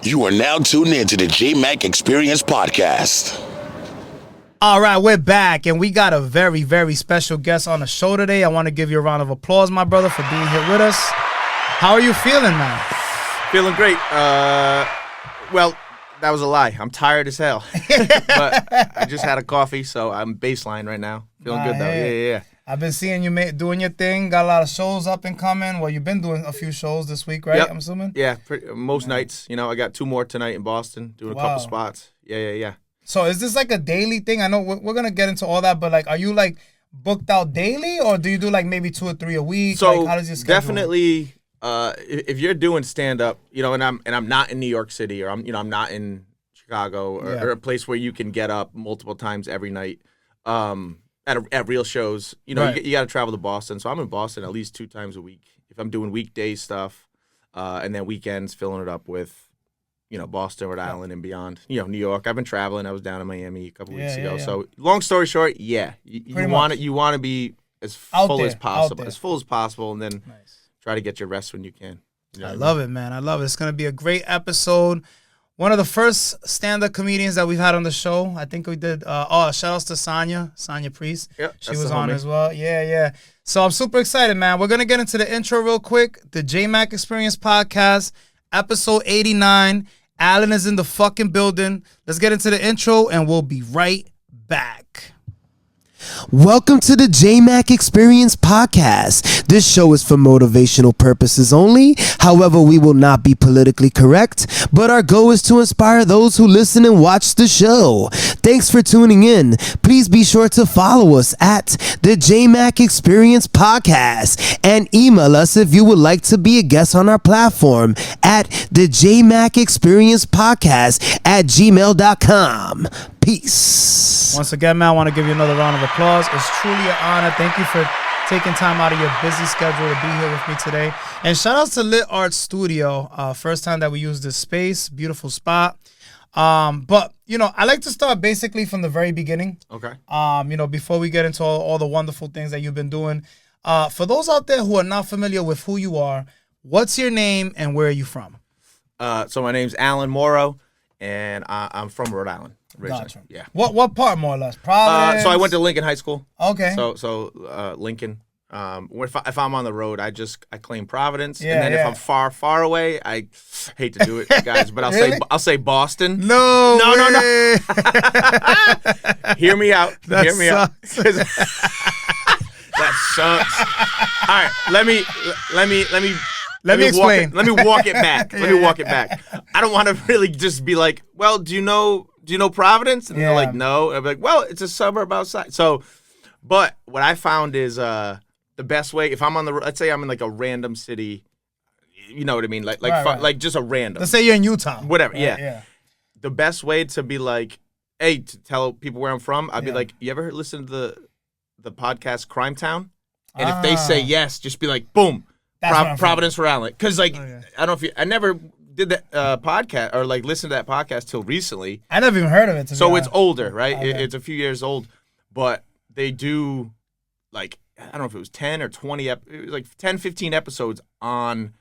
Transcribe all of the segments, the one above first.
You are now tuned in to the Jmack Experience Podcast. All right, we're back, and we got a very, very special guest on the show today. I want to give you a round of applause, my brother, for being here with us. How are you feeling, man? Feeling great. Well, that was a lie. I'm tired as hell. But I just had a coffee, so I'm baseline right now. Feeling good, though. Yeah. I've been seeing you doing your thing. Got a lot of shows up and coming. Well, you've been doing a few shows this week, right? Yep. I'm assuming? Yeah, most nights. You know, I got 2 more tonight in Boston, doing a couple spots. Yeah. So is this like a daily thing? I know we're going to get into all that, but like, are you like booked out daily, or do you do like maybe 2 or 3 a week? So like, how does your schedule definitely, if you're doing stand-up, you know, and I'm not in New York City, or I'm not in Chicago, or a place where you can get up multiple times every night, at real shows, you know, Right. you got to travel to Boston. So I'm in Boston at least 2 times a week. If I'm doing weekday stuff, and then weekends filling it up with, you know, Boston, Rhode Island, and beyond. You know, New York. I've been traveling. I was down in Miami a couple weeks ago. Yeah. So long story short, you want to be as full as possible, and then try to get your rest when you can. You know I love it, man. I love it. It's going to be a great episode. One of the first stand-up comedians that we've had on the show. I think we did. Shout-outs to Sonya Priest. Yep, she was on as well. Yeah. So I'm super excited, man. We're going to get into the intro real quick. The Jmack Experience Podcast, episode 89. Alan is in the fucking building. Let's get into the intro, and we'll be right back. Welcome to the Jmack Experience Podcast. This show is for motivational purposes only. However, we will not be politically correct, but our goal is to inspire those who listen and watch the show. Thanks for tuning in. Please be sure to follow us at the Jmack Experience Podcast and email us if you would like to be a guest on our platform at the Jmack Experience Podcast at gmail.com. Peace. Once again, man, I want to give you another round of applause. It's truly an honor. Thank you for taking time out of your busy schedule to be here with me today. And shout out to Lit Art Studio. First time that we used this space. Beautiful spot. But, you know, I like to start basically from the very beginning. Okay. You know, before we get into all the wonderful things that you've been doing. For those out there who are not familiar with who you are, what's your name and where are you from? So my name's Alan Moreau, and I'm from Rhode Island originally. Gotcha. Yeah. What part, more or less? Providence? So I went to Lincoln High School. Okay. So Lincoln. If I'm on the road, I claim Providence, Yeah, and then yeah. if I'm far away, I hate to do it, guys, but Really? I'll say Boston. No. Hear me out. That Hear me out. That sucks. All right, let me explain. Let me walk it back. Let me walk it back. I don't want to really just be like, well, do you know Providence? And they're like, no. And I'll be like, well, it's a suburb outside. So, but what I found is the best way, if I'm on the, let's say I'm in like a random city, you know what I mean? Like just a random. Let's say you're in Utah. Whatever, Right, yeah. The best way to be like, hey, to tell people where I'm from, I'd be like, you ever listen to the podcast Crime Town? And if they say yes, just be like, boom, Providence, Rhode Island. Because like, I don't know I never did that podcast or like listened to that podcast till recently. I never even heard of it. So it's older, right? Okay. It's a few years old, but they do like, I don't know if it was 10 or 20, it was like 10, 15 episodes on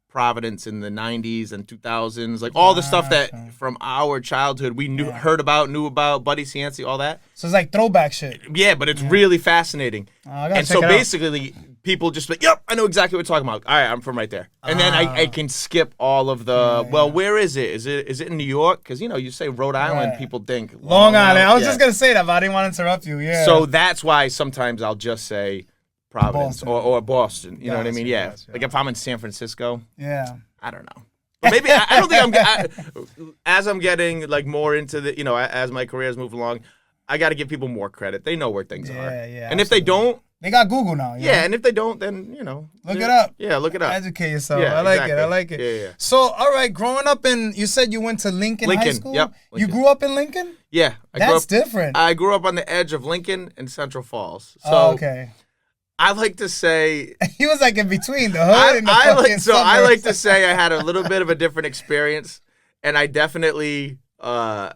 Providence in the 90s and 2000s, like all the stuff that from our childhood we knew about, Buddy Cianci, all that. So it's like throwback shit. Yeah, but it's really fascinating. And so basically, people just like, yep, I know exactly what you're talking about. All right, I'm from right there. And then I can skip all of the, where is it? Is it in New York? Because, you know, you say Rhode Island, people think Long Island. I was just going to say that, but I didn't want to interrupt you. Yeah. So that's why sometimes I'll just say Providence or Boston. You know what I mean? Yeah. Gotcha. Like if I'm in San Francisco. Yeah. I don't know. But maybe I don't think as I'm getting like more into the, you know, as my career has moved along, I got to give people more credit. They know where things are. Yeah. And if they don't, they got Google now. yeah, and if they don't, then, you know. Look it up. Yeah, look it up. Educate yourself. Yeah, I like exactly. it. I like it. Yeah. So, all right, growing up you said you went to Lincoln High School? Yep. You Lincoln. grew up in Lincoln? Yeah. That's different. I grew up on the edge of Lincoln and Central Falls. So okay. I like to say He was like in between the hood and the fucking I like to suburbs. say I had a little bit of a different experience, and I definitely I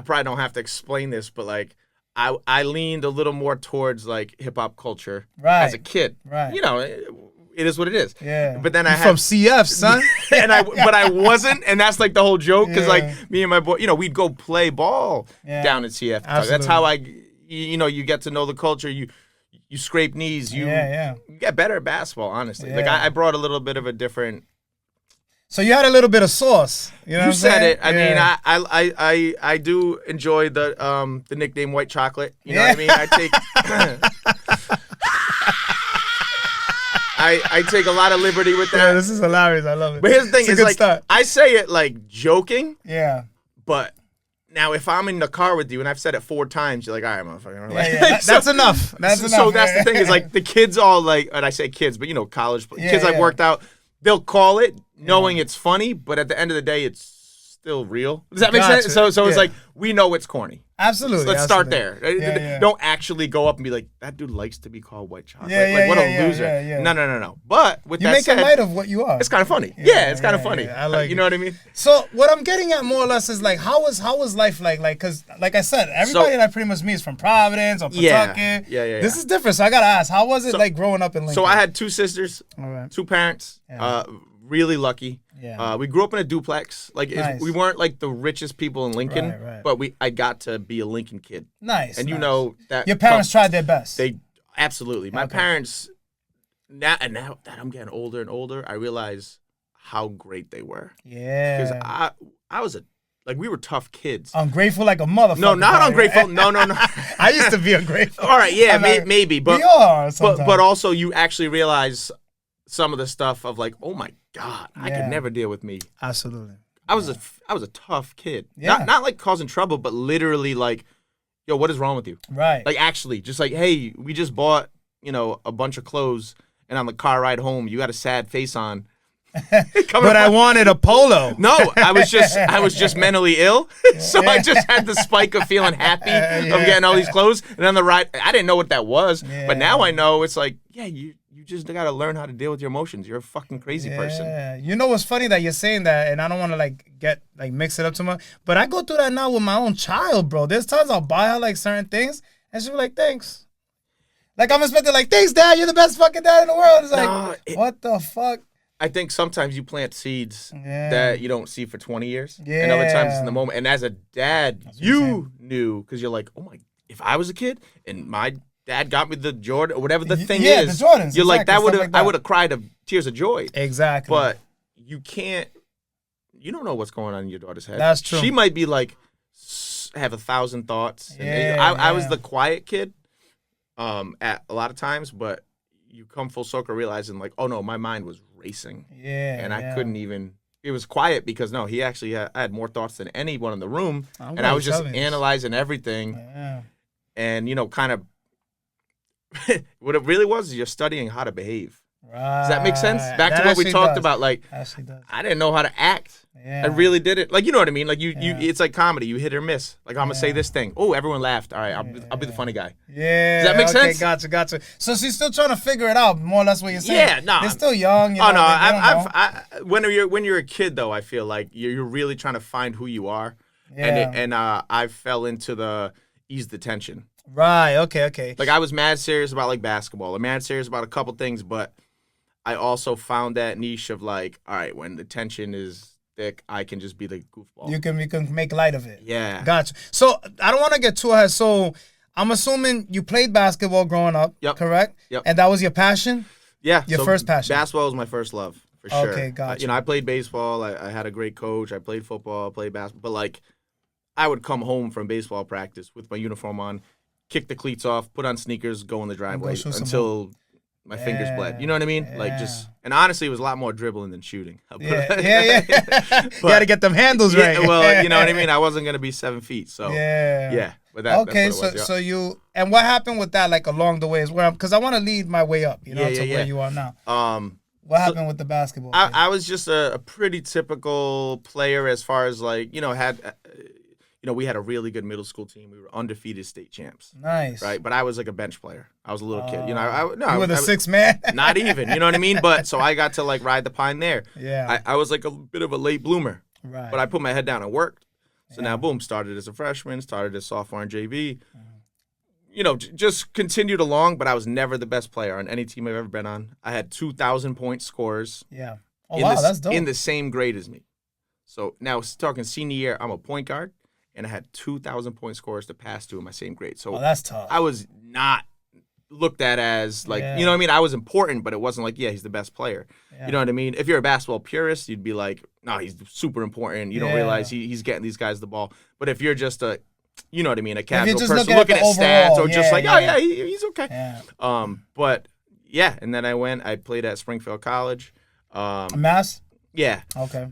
probably don't have to explain this, but like I leaned a little more towards like hip hop culture as a kid. Right. You know, it is what it is. Yeah. But then I You had from CF, son. but I wasn't, and that's like the whole joke because Yeah. like me and my boy, we'd go play ball down at CF. That's Absolutely. how you get to know the culture. You scrape knees. You get better at basketball. Honestly, like Yeah. I brought a little bit of a different. So you had a little bit of sauce. You know You what I'm said saying? it. I mean, I do enjoy the nickname White Chocolate. You know what I mean? I take I take a lot of liberty with Yeah, that. this is hilarious. I love it. But here's the thing: It's a is good like start. I say it like joking, Yeah. but now if I'm in the car with you and I've said it 4 times, you're like, all right, motherfucker. Yeah. That's enough. That's enough. So that's the thing is like the kids all like, and I say kids, but college kids I've worked out, they'll call it knowing it's funny, but at the end of the day, it's still real. Does that make Gotcha. sense? So it's Yeah. like we know it's corny. Absolutely. So let's start there. Yeah. Don't actually go up and be like, that dude likes to be called White Chocolate. Yeah, What yeah, a loser. yeah. No. But with You that make said, a light of what you are. it's kind of funny. Yeah, it's kind of yeah, funny. yeah. I like You it. know what I mean? So what I'm getting at more or less is like, how was life like? Like, cause like I said, everybody that I pretty much meet is from Providence or Pawtucket. Yeah. This is different. So I gotta ask, how was it like growing up in Lincoln? So I had 2 sisters, All right. 2 parents. Yeah. Really lucky. Yeah. We grew up in a duplex. Like Nice. we weren't like the richest people in Lincoln, Right. but I got to be a Lincoln kid. Nice. And you nice. know that Your parents tried their best. They absolutely. My Okay. parents now that I'm getting older and older, I realize how great they were. Yeah. Because I was we were tough kids. Ungrateful like a motherfucker. No, not probably, ungrateful. right? No. I used to be ungrateful. All right, yeah, I'm like, maybe, but we are sometimes. but also you actually realize some of the stuff of like, oh my God, I Yeah. could never deal with me. Absolutely. I was a tough kid. Yeah. Not like causing trouble, but literally like, yo, what is wrong with you? Right. Like actually, just like, hey, we just bought, a bunch of clothes, and on the car ride home, you got a sad face on. but I wanted a polo. No, I was just mentally ill. So I just had the spike of feeling happy of getting all these clothes. And on the ride, I didn't know what that was. Yeah. But now I know it's like, yeah, you just got to learn how to deal with your emotions. You're a fucking crazy person. Yeah. You know what's funny that you're saying that, and I don't want to mix it up too much, but I go through that now with my own child, bro. There's times I'll buy her like certain things, and she'll be like, thanks. Like I'm expecting like, thanks, Dad. You're the best fucking dad in the world. It's like, what the fuck? I think sometimes you plant seeds Yeah. that you don't see for 20 years. Yeah. And other times it's in the moment. And as a dad, you knew, because you're like, oh my, if I was a kid and my dad got me the Jordan or whatever the thing Yeah, is, the Jordans, you're like, exactly, stuff like I that. would have cried of tears of joy. Exactly. But you don't know what's going on in your daughter's head. That's true. She might be like, have 1,000 thoughts. And Yeah, I was yeah. the quiet kid at a lot of times, but you come full circle realizing like, oh no, my mind was racing. Yeah. And I couldn't even. It was quiet because he actually I had more thoughts than anyone in the room, I'm and glad I you was just tell me this. analyzing everything, Yeah. and kind of what it really was is you're studying how to behave. Right. Does that make sense? Back That to what we actually talked does. about. Like Actually does. I didn't know how to act. Yeah. I really did it. Like you know what I mean. Like you Yeah. it's like comedy. You hit or miss. Like I'm gonna say Yeah. this thing. Oh, everyone laughed. All right, I'll be the funny guy. Yeah. Does that make okay, sense? Gotcha. So she's still trying to figure it out, more or less what you're saying. Yeah, no. They're still young. You Oh know, no, they don't know. when you're a kid though, I feel like you're really trying to find who you are, Yeah. and I fell into the ease the tension. Right. Okay. Like I was mad serious about like basketball. I'm mad serious about a couple things, but I also found that niche of like, all right, when the tension is thick, I can just be the goofball. You can make light of it. Yeah. Gotcha. So I don't want to get too ahead. So I'm assuming you played basketball growing up. Yep. Correct. Yep. And that was your passion. Yeah. Your first passion. Basketball was my first love for sure. Okay, gotcha. I played baseball. I had a great coach. I played football. I played basketball. But like, I would come home from baseball practice with my uniform on, kick the cleats off, put on sneakers, go in the driveway shoot some until my fingers bled. You know what I mean? Like Yeah. and honestly, it was a lot more dribbling than shooting. Yeah. You got to get them handles right. Yeah, well, you know what I mean? I wasn't going to be 7 feet. So, Yeah. But that's Okay, what it was, yeah. so you and what happened with that like along the way is where because I want to lead my way up, to where you are now. What happened with the basketball? thing? I was just a pretty typical player as far as like, we had a really good middle school team. We were undefeated state champs. Nice. Right. But I was like a bench player. I was a little kid. You were the I- sixth man. Not even, you know what I mean? But so I got to like ride the pine there. Yeah. I was like a bit of a late bloomer, Right. but I put my head down and worked. So now, boom, started as a freshman, started as sophomore in JV. just continued along, but I was never the best player on any team I've ever been on. I had 2,000-point scores. Yeah. Oh, wow, that's dope. In the same grade as me. So now talking senior year, I'm a point guard, and I had 2,000-point scores to pass to in my same grade. So that's tough. I was not looked at as like, Yeah. you know what I mean? I was important, but it wasn't like, yeah, he's the best player. Yeah. You know what I mean? If you're a basketball purist, you'd be like, no, he's super important. You don't realize he's getting these guys the ball. But if you're just a, you know what I mean, a casual just person looking looking at at the stats overall, or just like, yeah. oh, yeah, he's okay. Yeah. But, yeah, and then I played at Springfield College. Mass? Yeah. Okay.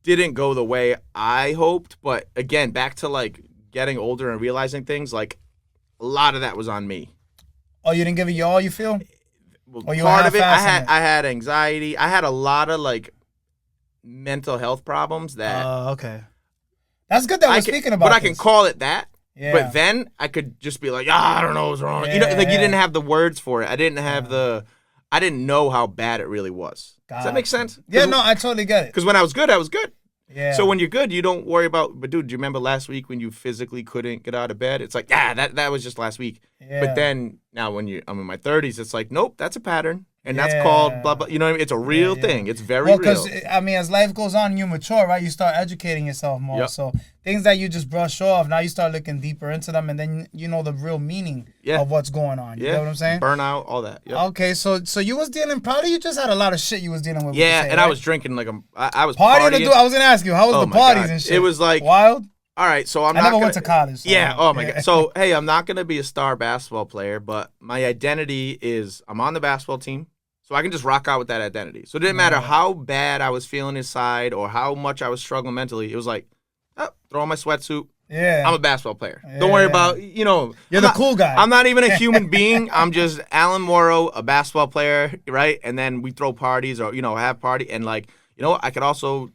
Didn't go the way I hoped, but again, back to like getting older and realizing things, like a lot of that was on me. Oh, you didn't give it your all, you feel? Well, Or you part of it, half-assing it? I had anxiety. I had a lot of like mental health problems that Okay. That's good that we're speaking about but I can this. call it that. Yeah. But then I could just be like, I don't know what's wrong. You know, Yeah, like you yeah. didn't have the words for it. I didn't have I didn't know how bad it really was. Does that make sense? Yeah, no, I totally get it. Because when I was good, I was good. Yeah. So when you're good, you don't worry about. But dude, do you remember last week when you physically couldn't get out of bed? It's like, that was just last week. Yeah. But then now when I'm in my 30s, it's like, nope, that's a pattern, and that's Yeah. called blah blah. You know what I mean? It's a real thing. It's very Well, real. because, I mean, as life goes on and you mature, right, you start educating yourself more. Yep. So things that you just brush off, now you start looking deeper into them, and then you know the real meaning of what's going on. You know what I'm saying? Burnout, all that. Yep. Okay, so you was dealing, probably you just had a lot of shit you was dealing with. Yeah, say, and right? I was drinking like I was partying. partying. I was gonna ask you, how was Oh the my parties God. and shit? It was like wild. All right, so I never went to college. So yeah. Oh my God. So hey, I'm not gonna be a star basketball player, but my identity is I'm on the basketball team, so I can just rock out with that identity. So it didn't matter how bad I was feeling inside or how much I was struggling mentally. It was like, throw on my sweatsuit. Yeah. I'm a basketball player. Don't worry about You're the cool guy. I'm not even a human being. I'm just Alan Moreau, a basketball player, right? And then we throw parties or have party, and like I could also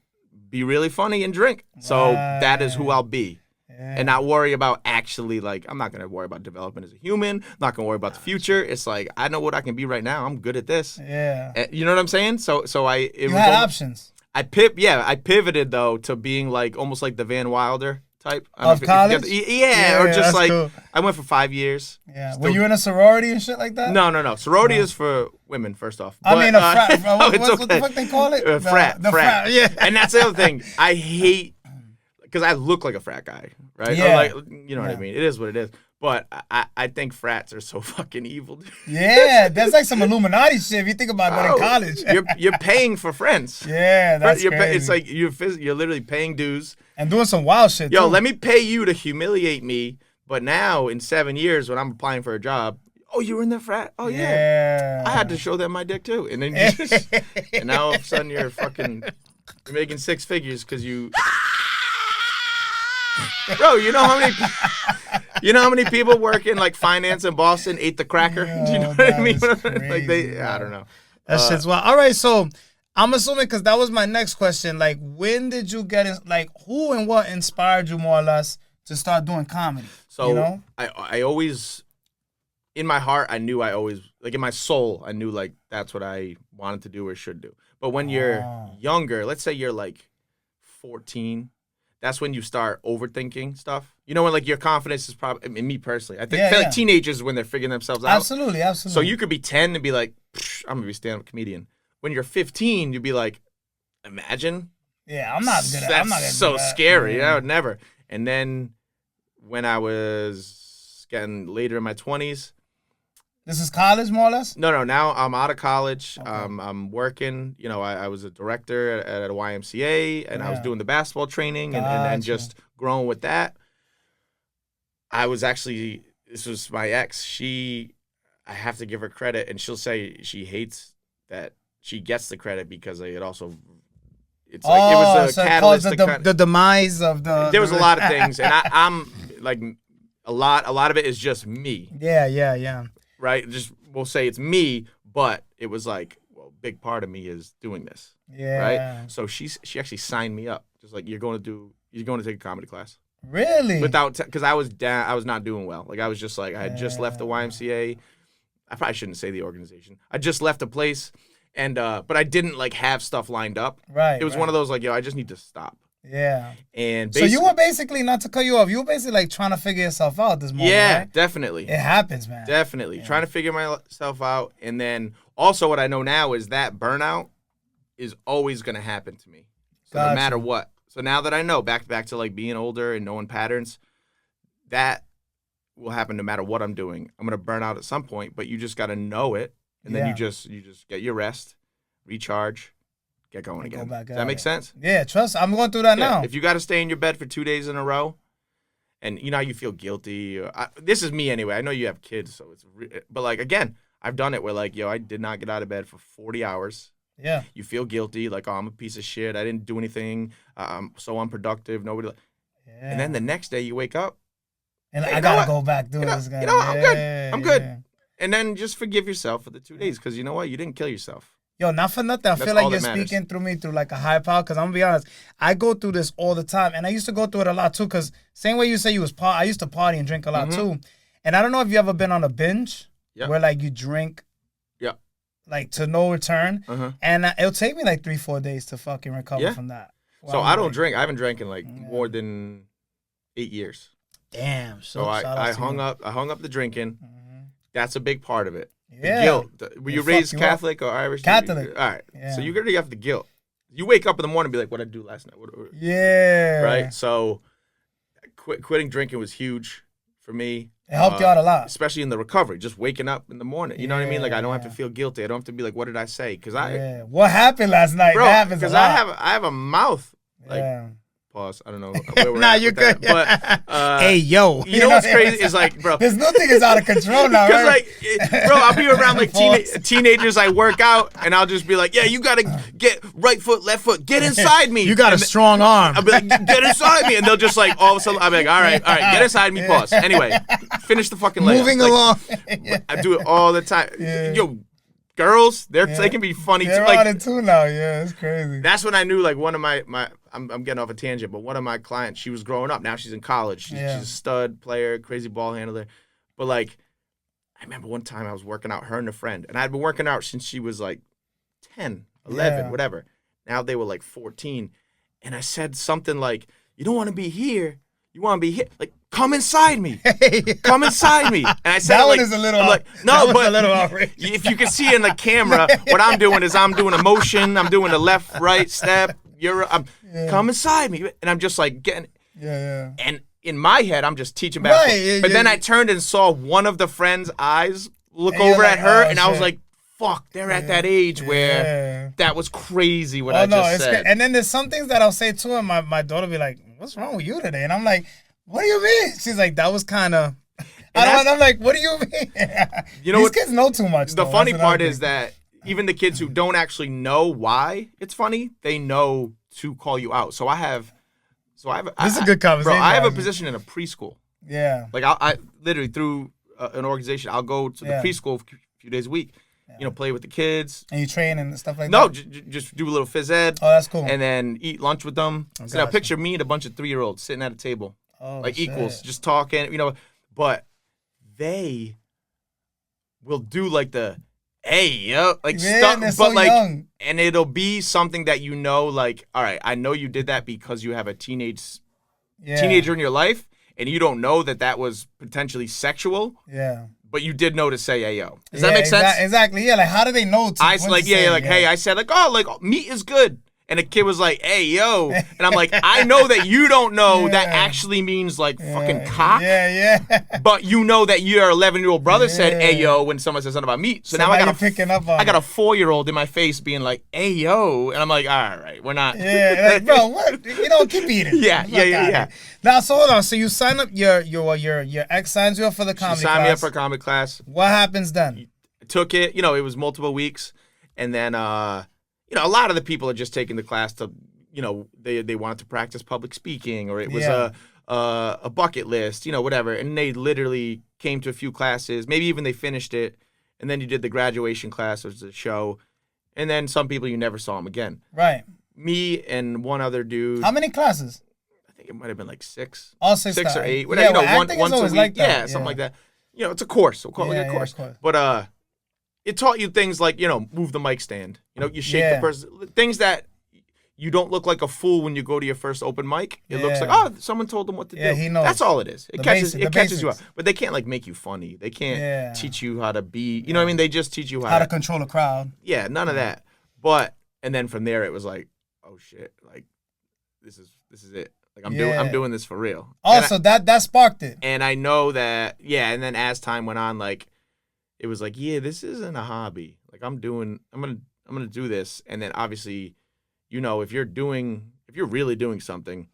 be really funny and drink. So that is who I'll be. Yeah. And not worry about actually, like, I'm not going to worry about development as a human. I'm not going to worry about the future. It's like, I know what I can be right now. I'm good at this. Yeah. You know what I'm saying? So you had options. I pivoted, though, to being, like, almost like the Van Wilder type. Of college? Yeah, or just, that's like, cool. I went for 5 years. Yeah. Were you in a sorority and shit like that? No. Sorority is for women, first off. I mean, a frat. No, it's what the okay. fuck they call it? Frat. The frat. Yeah. And that's the other thing. I hate, because I look like a frat guy, right? Yeah. Or like, you know what I mean? It is what it is. But I think frats are so fucking evil. Dude. Yeah, that's like some Illuminati shit if you think about going to college. You're paying for friends. Yeah, that's crazy. It's like you're literally paying dues. And doing some wild shit, Yo, too. let me pay you to humiliate me. But now, in 7 years, when I'm applying for a job, oh, you were in the frat? Oh, yeah. I had to show them my dick, too. And then and now all of a sudden you're making six figures because you... Bro, you know how many people work in like finance in Boston ate the cracker? Do you know what I mean? Crazy, I don't know. That shit's wild. All right, so I'm assuming, because that was my next question, like, when did you get in, like, who and what inspired you more or less to start doing comedy? So I always, in my heart, I knew like in my soul, I knew like that's what I wanted to do or should do. But when you're younger, let's say you're like 14, that's when you start overthinking stuff. You know, when like your confidence is probably, I mean, me personally, I feel like teenagers is when they're figuring themselves out. Absolutely. So you could be 10 and be like, I'm going to be a stand-up comedian. When you're 15, you'd be like, imagine. Yeah, I'm not good at it. That's so scary. I would never. And then when I was getting later in my 20s. This is college, more or less? No. Now I'm out of college. Okay. I'm working. You know, I was a director at a YMCA, and I was doing the basketball training and just growing with that. I was actually, this was my ex. I have to give her credit, and she'll say she hates that she gets the credit because it also, it's like it was a catalyst. The demise of the. There was a lot of things, and I'm like, a lot of it is just me. Yeah. Right? We'll say it's me, but it was like, well, a big part of me is doing this. Yeah. Right? So she actually signed me up. Just like, you're going to take a comedy class. Really? Because I was not doing well. Like, I was just like, I had just left the YMCA. I probably shouldn't say the organization. I just left a place, and but I didn't like have stuff lined up. Right. It was one of those like, yo, I just need to stop. Yeah. And so you were basically, not to cut you off, you were basically like trying to figure yourself out this moment, yeah, right? definitely. It happens, man. Definitely. Trying to figure myself out. And then also what I know now is that burnout is always going to happen to me. So no matter what. So now that I know, back to like being older and knowing patterns, that will happen no matter what I'm doing. I'm going to burn out at some point, but you just got to know it. And then you just get your rest, recharge, get going again. Does that make sense? Yeah, trust. I'm going through that now. If you got to stay in your bed for 2 days in a row, and you know how you feel guilty. This is me anyway. I know you have kids, so but like again, I've done it where like, yo, I did not get out of bed for 40 hours. Yeah. You feel guilty, like, oh, I'm a piece of shit. I didn't do anything. I'm so unproductive. Nobody. Yeah. And then the next day you wake up, and hey, I gotta go back doing this guy. You know, I'm good. I'm good. And then just forgive yourself for the 2 days, because you know what? You didn't kill yourself. Yo, not for nothing. I feel like you're speaking through me through like a higher power, because I'm gonna be honest, I go through this all the time, and I used to go through it a lot too, because same way you say I used to party and drink a lot too. And I don't know if you ever been on a binge where like you drink like to no return, and it'll take me like 3-4 days to fucking recover from that. So I don't drink. I haven't drank in like more than 8 years. Damn. So I hung up the drinking. That's a big part of it. Yeah. The guilt. Were you raised Catholic or Irish? Catholic. All right. Yeah. So you already have the guilt. You wake up in the morning and be like, what did I do last night? Yeah. Right? So quitting drinking was huge for me. It helped you out a lot. Especially in the recovery, just waking up in the morning. You know what I mean? Like, I don't have to feel guilty. I don't have to be like, what did I say? Because what happened last night? Bro, that happens a lot. I have a mouth. Like, pause. I don't know where we're nah, at you're with good. That. But, hey, yo. You know what's crazy? Is like, bro. This new thing is out of control now, Because, right? like, bro, I'll be around, like, teenagers I work out, and I'll just be like, yeah, you got to get right foot, left foot. Get inside me. You got a strong arm. I'll be like, get inside me. And they'll just, like, all of a sudden, I'll be like, all right, get inside me, pause. Anyway, finish the fucking layup. Moving along. I do it all the time. Yo, girls, they can be funny They're too. Like, on it too now. Yeah, it's crazy. That's when I knew, like, one of my I'm getting off a tangent, but one of my clients, she was growing up. Now she's in college. She's a stud player, crazy ball handler. But, like, I remember one time I was working out, her and a friend, and I'd been working out since she was, like, 10, 11, whatever. Now they were, like, 14. And I said something like, you don't want to be here. You want to be here. Like, come inside me. Come inside me. And I said, that like, one is a little, I'm like, no, but a little outrageous. If you can see in the camera, what I'm doing is I'm doing a motion. I'm doing a left, right step. Come inside me. And I'm just like getting. And in my head, I'm just teaching back. But then I turned and saw one of the friends' eyes look over at her. And I was like, fuck, they're at that age where that was crazy what I just said. And then there's some things that I'll say to him. My daughter be like, what's wrong with you today? And I'm like, what do you mean? She's like, that was kind of. I'm like, what do you mean? You know, these kids know too much. The funny part is that even the kids who don't actually know why it's funny, they know to call you out. So I have. This is a good conversation. Bro, I have a position in a preschool. Yeah. Like I literally through an organization, I'll go to the preschool a few days a week. You know, play with the kids. And you train and stuff like that? No, just do a little phys ed. Oh, that's cool. And then eat lunch with them. So now picture me and a bunch of 3-year-olds sitting at a table. Oh, like equals, just talking, you know. But they will do like the, hey, yo, like stuff. But so like, young. And it'll be something that you know, like, all right, I know you did that because you have a teenager in your life. And you don't know that was potentially sexual. Yeah. But you did know to say, hey, yo. Does that make sense? Exactly. Yeah, like, how do they know to I like, hey, I said, like, oh, like, meat is good. And a kid was like, hey, yo. And I'm like, I know that you don't know that actually means, like, fucking cock. Yeah. But you know that your 11-year-old brother said, hey, yo, when someone says something about meat. So now I got a 4-year-old in my face being like, hey, yo. And I'm like, all right, we're not. Yeah, like, bro, what? You know, keep eating. Yeah. Now, so hold on. So you sign up, your ex signs you up for the comedy class. She signed me up for a comedy class. What happens then? Took it. You know, it was multiple weeks. And then, you know, a lot of the people are just taking the class to, you know, they wanted to practice public speaking, or it was a bucket list, you know, whatever. And they literally came to a few classes. Maybe even they finished it. And then you did the graduation class, which was a show. And then some people, you never saw them again. Right. Me and one other dude. How many classes? I think it might have been like 6. All 6 6 or 8. Yeah, you know, once a week. Like something like that. You know, it's a course. We'll call it a course. But it taught you things like, you know, move the mic stand. You know, you shake the person. Things that you don't look like a fool when you go to your first open mic. It looks like, someone told them what to do. He knows. That's all it is. It catches you up. basics. But they can't like make you funny. They can't teach you how to be. You know what I mean? They just teach you how to control a crowd. Yeah, none of that. But and then from there it was like, oh shit, like this is it. Like I'm doing this for real. Also, that sparked it. And I know that, and then as time went on, like it was like, this isn't a hobby. Like I'm gonna do this. And then obviously, you know, if you're really doing something,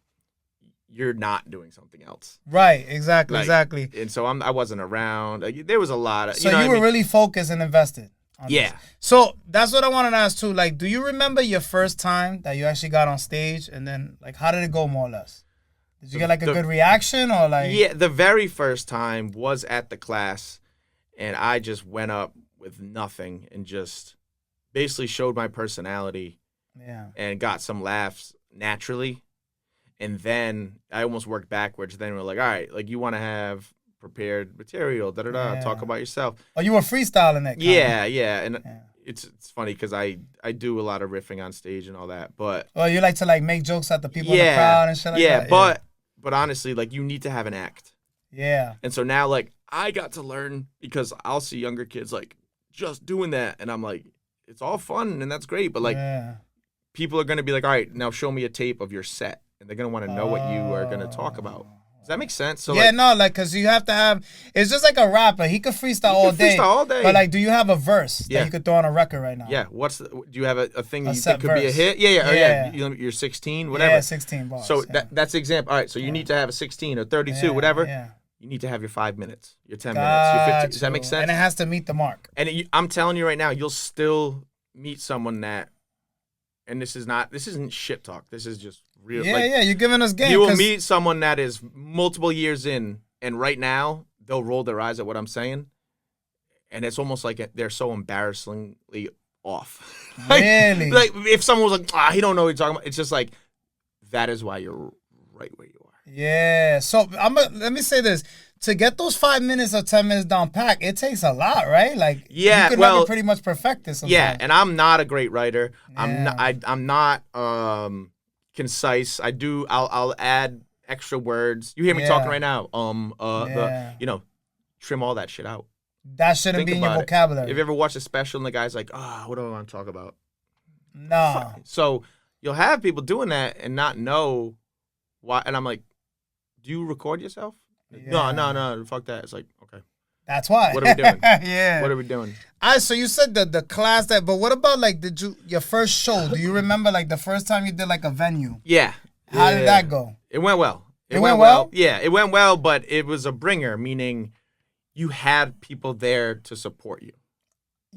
you're not doing something else. Right, exactly. And so I wasn't around. Like, there was a lot of you were really focused and invested. Yeah. So that's what I wanted to ask too. Like, do you remember your first time that you actually got on stage, and then like how did it go more or less? Did you get like a good reaction or like? Yeah, the very first time was at the class, and I just went up with nothing and just basically showed my personality. Yeah. And got some laughs naturally, and then I almost worked backwards. Then we're like, all right, like you want to have prepared material, talk about yourself. Oh, you were freestyling that. Yeah, and it's funny because I do a lot of riffing on stage and all that, but you like to like make jokes at the people in the crowd and shit like that. But honestly, like you need to have an act. Yeah. And so now like I got to learn because I'll see younger kids like just doing that, and I'm like, it's all fun and that's great, but like people are gonna be like, all right, now show me a tape of your set, and they're gonna want to know what you are gonna talk about. Does that make sense? So because you have to have. It's just like a rapper. He could freestyle all day. But like, do you have a verse that you could throw on a record right now? Yeah. Do you have a thing you think could be a hit? Yeah. You're 16, whatever. Yeah, 16 bars. So that's the example. All right. So you need to have a 16 or 32, whatever. Yeah. You need to have your 5 minutes, your 10 minutes, your 15. Does that make sense? And it has to meet the mark. And I'm telling you right now, you'll still meet someone that. And this isn't shit talk. This is just real. Yeah, you're giving us game. You will meet someone that is multiple years in, and right now they'll roll their eyes at what I'm saying, and it's almost like they're so embarrassingly off. Really? Like if someone was like, he don't know what you're talking about. It's just like that is why you're right where you are. Yeah. So let me say this. To get those 5 minutes or 10 minutes down pat, it takes a lot, right? Like, you could never pretty much perfect this sometimes. Yeah, and I'm not a great writer. Yeah. I'm not concise. I'll add extra words. You hear me talking right now. Trim all that shit out. That shouldn't be in your vocabulary. If you ever watch a special and the guy's like, what do I want to talk about? No. So you'll have people doing that and not know why. And I'm like, do you record yourself? Yeah. No, fuck that. It's like, okay. That's why. What are we doing? Yeah. What are we doing? All right, so you said the class but what about like your first show? Do you remember like the first time you did like a venue? Yeah. How did that go? It went well. It went well? Yeah, it went well, but it was a bringer, meaning you had people there to support you.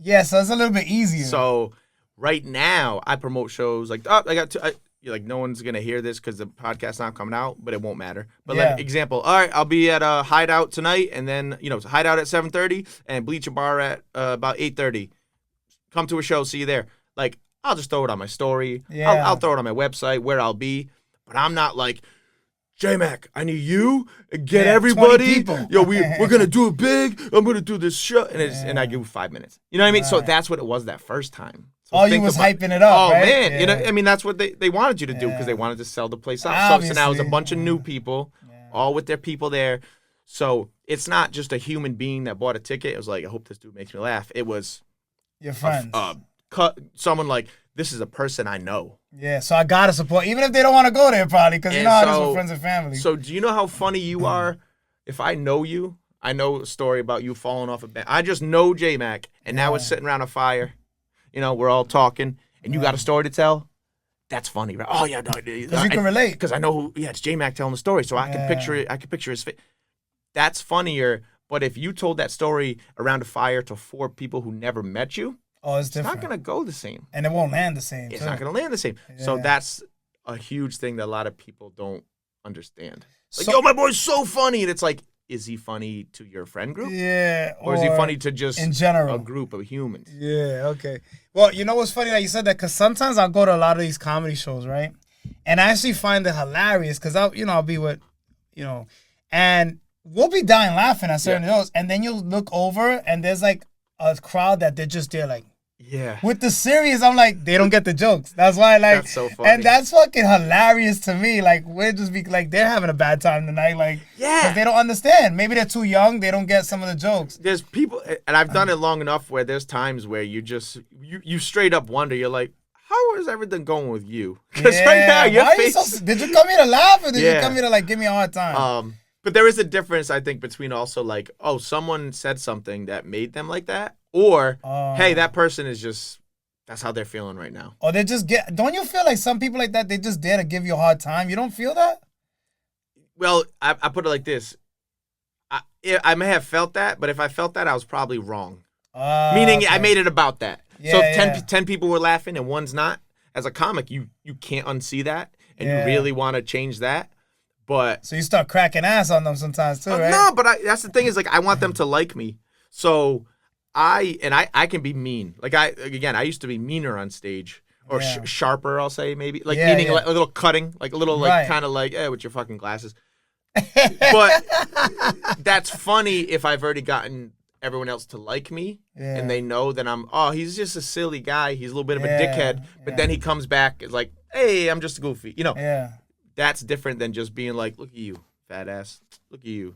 Yeah, so it's a little bit easier. So right now I promote shows like, you're like, no one's going to hear this because the podcast's not coming out, but it won't matter. But like example, all right, I'll be at a Hideout tonight, and then, it's Hideout at 7:30 and Bleacher Bar at about 8:30. Come to a show, see you there. Like, I'll just throw it on my story. Yeah. I'll throw it on my website where I'll be. But I'm not like, Jmack, I need you, get everybody. 20 people. Yo, we're going to do it big. I'm going to do this show. And I give you 5 minutes. You know what I mean? Right. So that's what it was that first time. So you was hyping it up, right? Man, yeah. That's what they wanted you to do because they wanted to sell the place out. So now it's a bunch of new people, all with their people there. So it's not just a human being that bought a ticket. It was like, I hope this dude makes me laugh. It was your friends. Someone like, this is a person I know. Yeah, so I got to support, even if they don't want to go there probably, because you know how it is with friends and family. So do you know how funny you are? If I know you, I know a story about you falling off a bench. I just know Jmack, and now we're sitting around a fire. We're all talking, and you got a story to tell. That's funny, right? Oh yeah, because you can relate. Because I know who. Yeah, it's Jmack telling the story, so I can picture it. I can picture his face. That's funnier. But if you told that story around a fire to 4 people who never met you, it's different. It's not gonna go the same, and it won't land the same. It's not gonna land the same. Yeah. So that's a huge thing that a lot of people don't understand. Like, yo, my boy's so funny, and it's like, is he funny to your friend group? Yeah. Or is he funny to just in general a group of humans? Yeah, okay. Well, you know what's funny that you said that? Because sometimes I'll go to a lot of these comedy shows, right? And I actually find it hilarious because I'll be with, and we'll be dying laughing at certain shows. And then you'll look over and there's like a crowd that they're just there like, Yeah. With the serious, I'm like, they don't get the jokes. That's why, like, That's so funny. and that's fucking hilarious to me. Like, we're just be like, they're having a bad time tonight. Like, Yeah. 'cause they don't understand. Maybe they're too young. They don't get some of the jokes. There's people, and I've done it long enough where there's times where you just, you straight up wonder, you're like, how is everything going with you? Because right now, your Why are you face. did you come here to laugh or did Yeah. you come here to, like, give me a hard time? But there is a difference, I think, between also like, oh, someone said something that made them like that, or, hey, that person is just, that's how they're feeling right now. Or they just don't you feel like some people like that, they just dare to give you a hard time? You don't feel that? Well, I put it like this. I may have felt that, but if I felt that, I was probably wrong. Meaning I made it about that. So if 10 people were laughing and one's not, as a comic, you can't unsee that, and you really want to change that. But so you start cracking ass on them sometimes too, right? No, but that's the thing is, like, I want them to like me. So I can be mean. Like, I used to be meaner on stage, or sharper, I'll say, maybe. Like, meaning like a little cutting, like a little, like, kind of like, with your fucking glasses. But that's funny if I've already gotten everyone else to like me, and they know that he's just a silly guy. He's a little bit of a dickhead, but then he comes back as like, hey, I'm just a goofy. You know, that's different than just being like, look at you, fat ass. Look at you.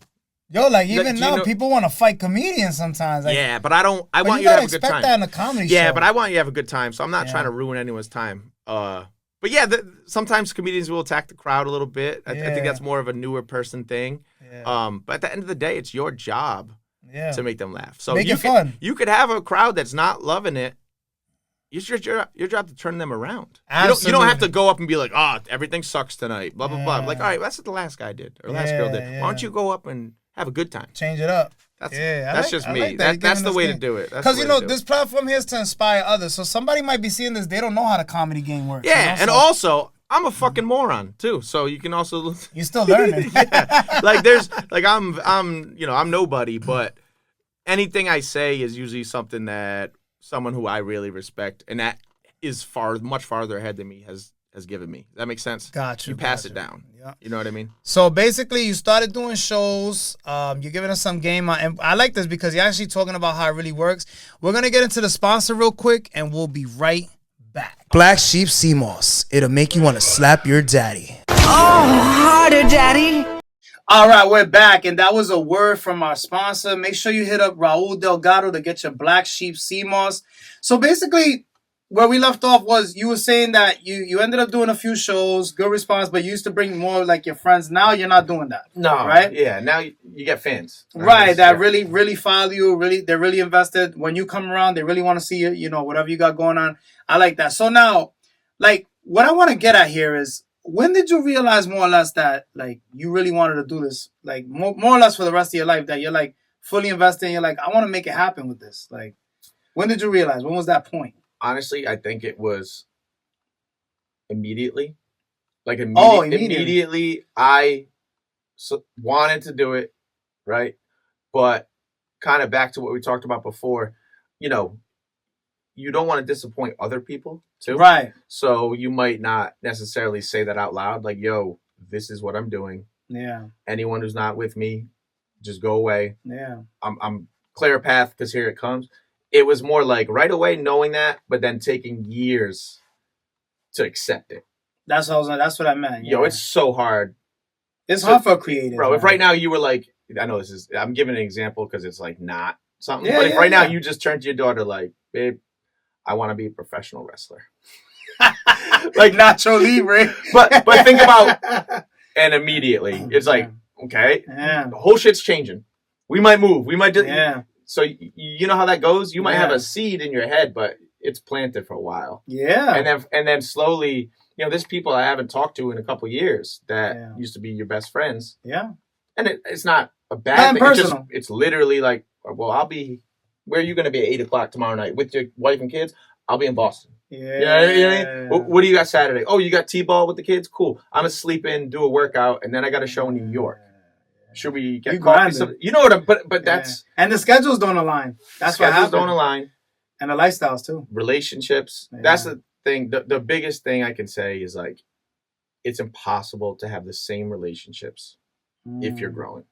Yo, like, even now, people want to fight comedians sometimes. Like, yeah, but I want you to have a good time. You gotta expect that in a comedy show. Yeah, but I want you to have a good time, so I'm not trying to ruin anyone's time. But yeah, sometimes comedians will attack the crowd a little bit. I think that's more of a newer person thing. Yeah. But at the end of the day, it's your job to make them laugh. So make it fun. You could have a crowd that's not loving it. It's your job to turn them around. Absolutely. You don't have to go up and be like, everything sucks tonight, blah, blah, blah. Like, all right, that's what the last guy did, or last girl did. Why don't you go up and have a good time? Change it up. That's just me. That's the way to do it. Because, this platform here is to inspire others. So somebody might be seeing this, they don't know how the comedy game works. Yeah, and also, I'm a fucking moron too. So you can also you're still learning. I'm nobody, but anything I say is usually something that someone who I really respect, and that is much farther ahead than me, has given me. Does that make sense? Gotcha. You pass it down. Yeah. You know what I mean? So basically, you started doing shows. You're giving us some game, and I like this because you're actually talking about how it really works. We're gonna get into the sponsor real quick, and we'll be right back. Black Sheep Sea Moss. It'll make you want to slap your daddy. Oh, harder, daddy. All right, we're back, and that was a word from our sponsor. Make sure you hit up Raul Delgado to get your Black Sheep Sea Moss. So basically, where we left off was you were saying that you ended up doing a few shows, good response, but you used to bring more like your friends. Now you're not doing that. No, right? Yeah, now you get fans. Right, that really follow you. They're really invested. When you come around, they really want to see you. Whatever you got going on. I like that. So now, like, what I want to get at here is, when did you realize more or less that, like, you really wanted to do this, like, more or less for the rest of your life, that you're, like, fully invested and you're like, I want to make it happen with this? Like, when did you realize? When was that point? Honestly, I think it was immediately. Like, immediately I wanted to do it, right? But kind of back to what we talked about before, you don't want to disappoint other people too. Right. So you might not necessarily say that out loud, like, yo, this is what I'm doing. Yeah. Anyone who's not with me, just go away. Yeah. I'm clear a path because here it comes. It was more like right away knowing that, but then taking years to accept it. That's what I meant. Yeah. Yo, it's so hard. It's hard for a creative. Bro, if right now you were like, I'm giving an example because it's like not something. But if right now you just turned to your daughter like, babe, I want to be a professional wrestler. Like Nacho Libre. but think about, and immediately it's like, okay, the whole shit's changing. We might move. We might just, so you know how that goes? You might have a seed in your head, but it's planted for a while. Yeah. And then slowly, there's people I haven't talked to in a couple years that used to be your best friends. Yeah. And it's not a bad thing. It's literally like, well, where are you going to be at 8 o'clock tomorrow night with your wife and kids? I'll be in Boston. Yeah. What do you got Saturday? Oh, you got T-ball with the kids? Cool. I'm going to sleep in, do a workout, and then I got a show in New York. Should we get coffee? You know what but that's... And the schedules don't align. That's what happens. Schedules don't align. And the lifestyles, too. Relationships. Yeah. That's the thing. The biggest thing I can say is, like, it's impossible to have the same relationships if you're growing.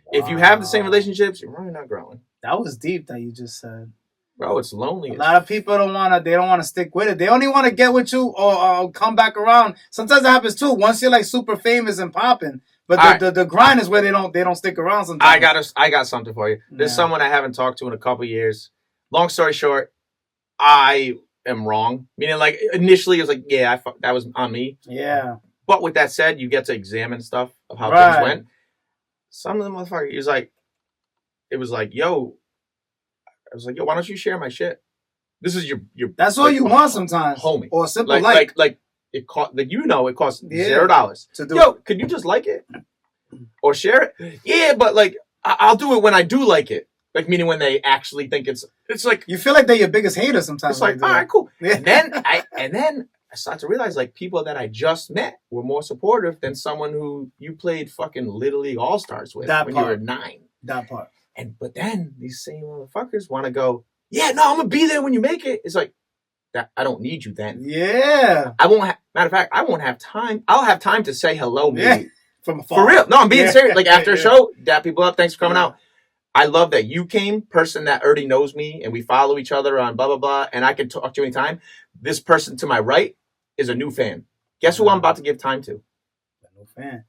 Wow. If you have the same relationships, you're really not growing. That was deep that you just said. Bro, it's lonely. A lot of people don't want to stick with it. They only want to get with you or come back around. Sometimes it happens too. Once you're like super famous and popping, but the grind is where they don't stick around sometimes. I got something for you. There's someone I haven't talked to in a couple years. Long story short, I am wrong. Meaning, like, initially it was like, yeah, that was on me. Yeah. But with that said, you get to examine stuff of how things went. Some of the motherfuckers, it was like, yo, I was like, yo, why don't you share my shit? This is your That's all you want sometimes, homie. Or simple like it cost, like, it costs $0 to do. Yo, could you just like it or share it? Yeah, but like I'll do it when I do like it. Like, meaning when they actually think it's like, you feel like they're your biggest hater sometimes. It's like, all right, cool. Yeah. And then I started to realize, like, people that I just met were more supportive than someone who you played fucking Little League All-Stars with when you were 9. That part. But then these same motherfuckers want to go, yeah, no, I'm gonna be there when you make it. It's like, that I don't need you then. Yeah. I won't. Matter of fact, I won't have time. I'll have time to say hello, maybe. Yeah. From afar. For real. No, I'm being serious. Like, after a show, dap people up. Thanks for coming out. I love that you came, person that already knows me, and we follow each other on blah blah blah, and I can talk to you anytime. This person to my right is a new fan. Guess who I'm about to give time to? A new fan.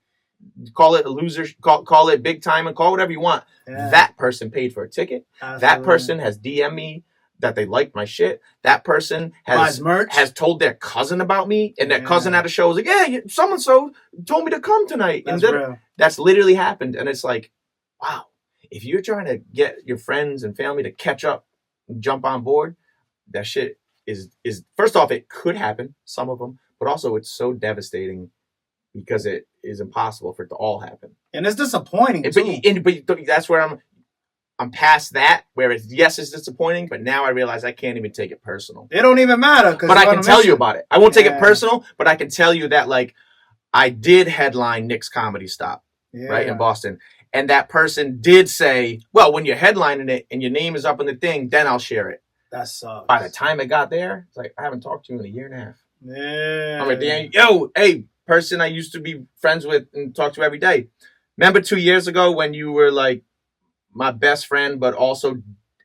Call it a loser, call it big time, and call whatever you want. Yeah. That person paid for a ticket. Absolutely. That person has DM'd me that they liked my shit. That person has told their cousin about me, and their cousin at a show was like, yeah, so-and-so told me to come tonight. That's and real. That's literally happened. And it's like, wow, if you're trying to get your friends and family to catch up and jump on board, that shit is first off, it could happen, some of them, but also it's so devastating because it is impossible for it to all happen. And it's disappointing, too. But that's where I'm past that, where it's disappointing, but now I realize I can't even take it personal. It don't even matter. But I can tell you about it. I won't take it personal, but I can tell you that, like, I did headline Nick's Comedy Stop, right, in Boston. And that person did say, well, when you're headlining it and your name is up in the thing, then I'll share it. That sucks. By the time it got there, it's like, I haven't talked to you in a year and a half. Yeah. I'm like, yo, hey, person I used to be friends with and talk to every day. Remember 2 years ago when you were like my best friend, but also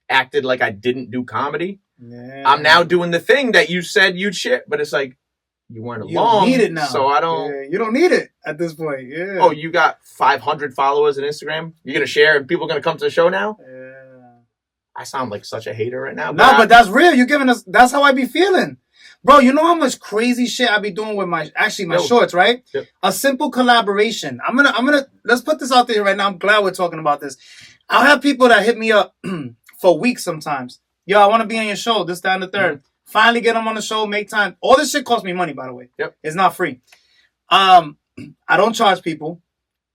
acted like I didn't do comedy? Yeah. I'm now doing the thing that you said you'd share, but it's like, you weren't along. You don't need it now. So I don't. Yeah, you don't need it at this point. Yeah. Oh, you got 500 followers on Instagram? You're going to share and people are going to come to the show now? Yeah. I sound like such a hater right now. But that's real. You're giving us, that's how I be feeling. Bro, you know how much crazy shit I be doing with my shorts, right? Yep. A simple collaboration. I'm gonna let's put this out there right now. I'm glad we're talking about this. I'll have people that hit me up for weeks sometimes. Yo, I want to be on your show, this, that, and the third. Mm-hmm. Finally get them on the show, make time. All this shit costs me money, by the way. Yep. It's not free. I don't charge people.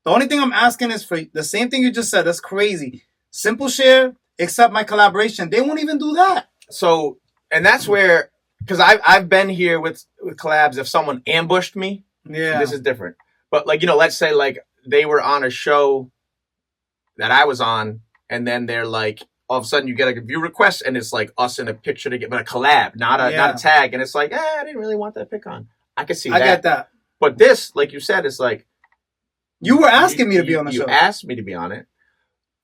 The only thing I'm asking is for the same thing you just said. That's crazy. Simple share, accept my collaboration. They won't even do that. So, and that's where... Because I've been here with collabs. If someone ambushed me, this is different. But, like, let's say, like, they were on a show that I was on, and then they're like, all of a sudden you get a view request, and it's like us in a picture to get, but a collab, not a tag. And it's like, I didn't really want that pick on. I could see that. I get that. But this, like you said, it's like, you were asking me to be on the show. You asked me to be on it.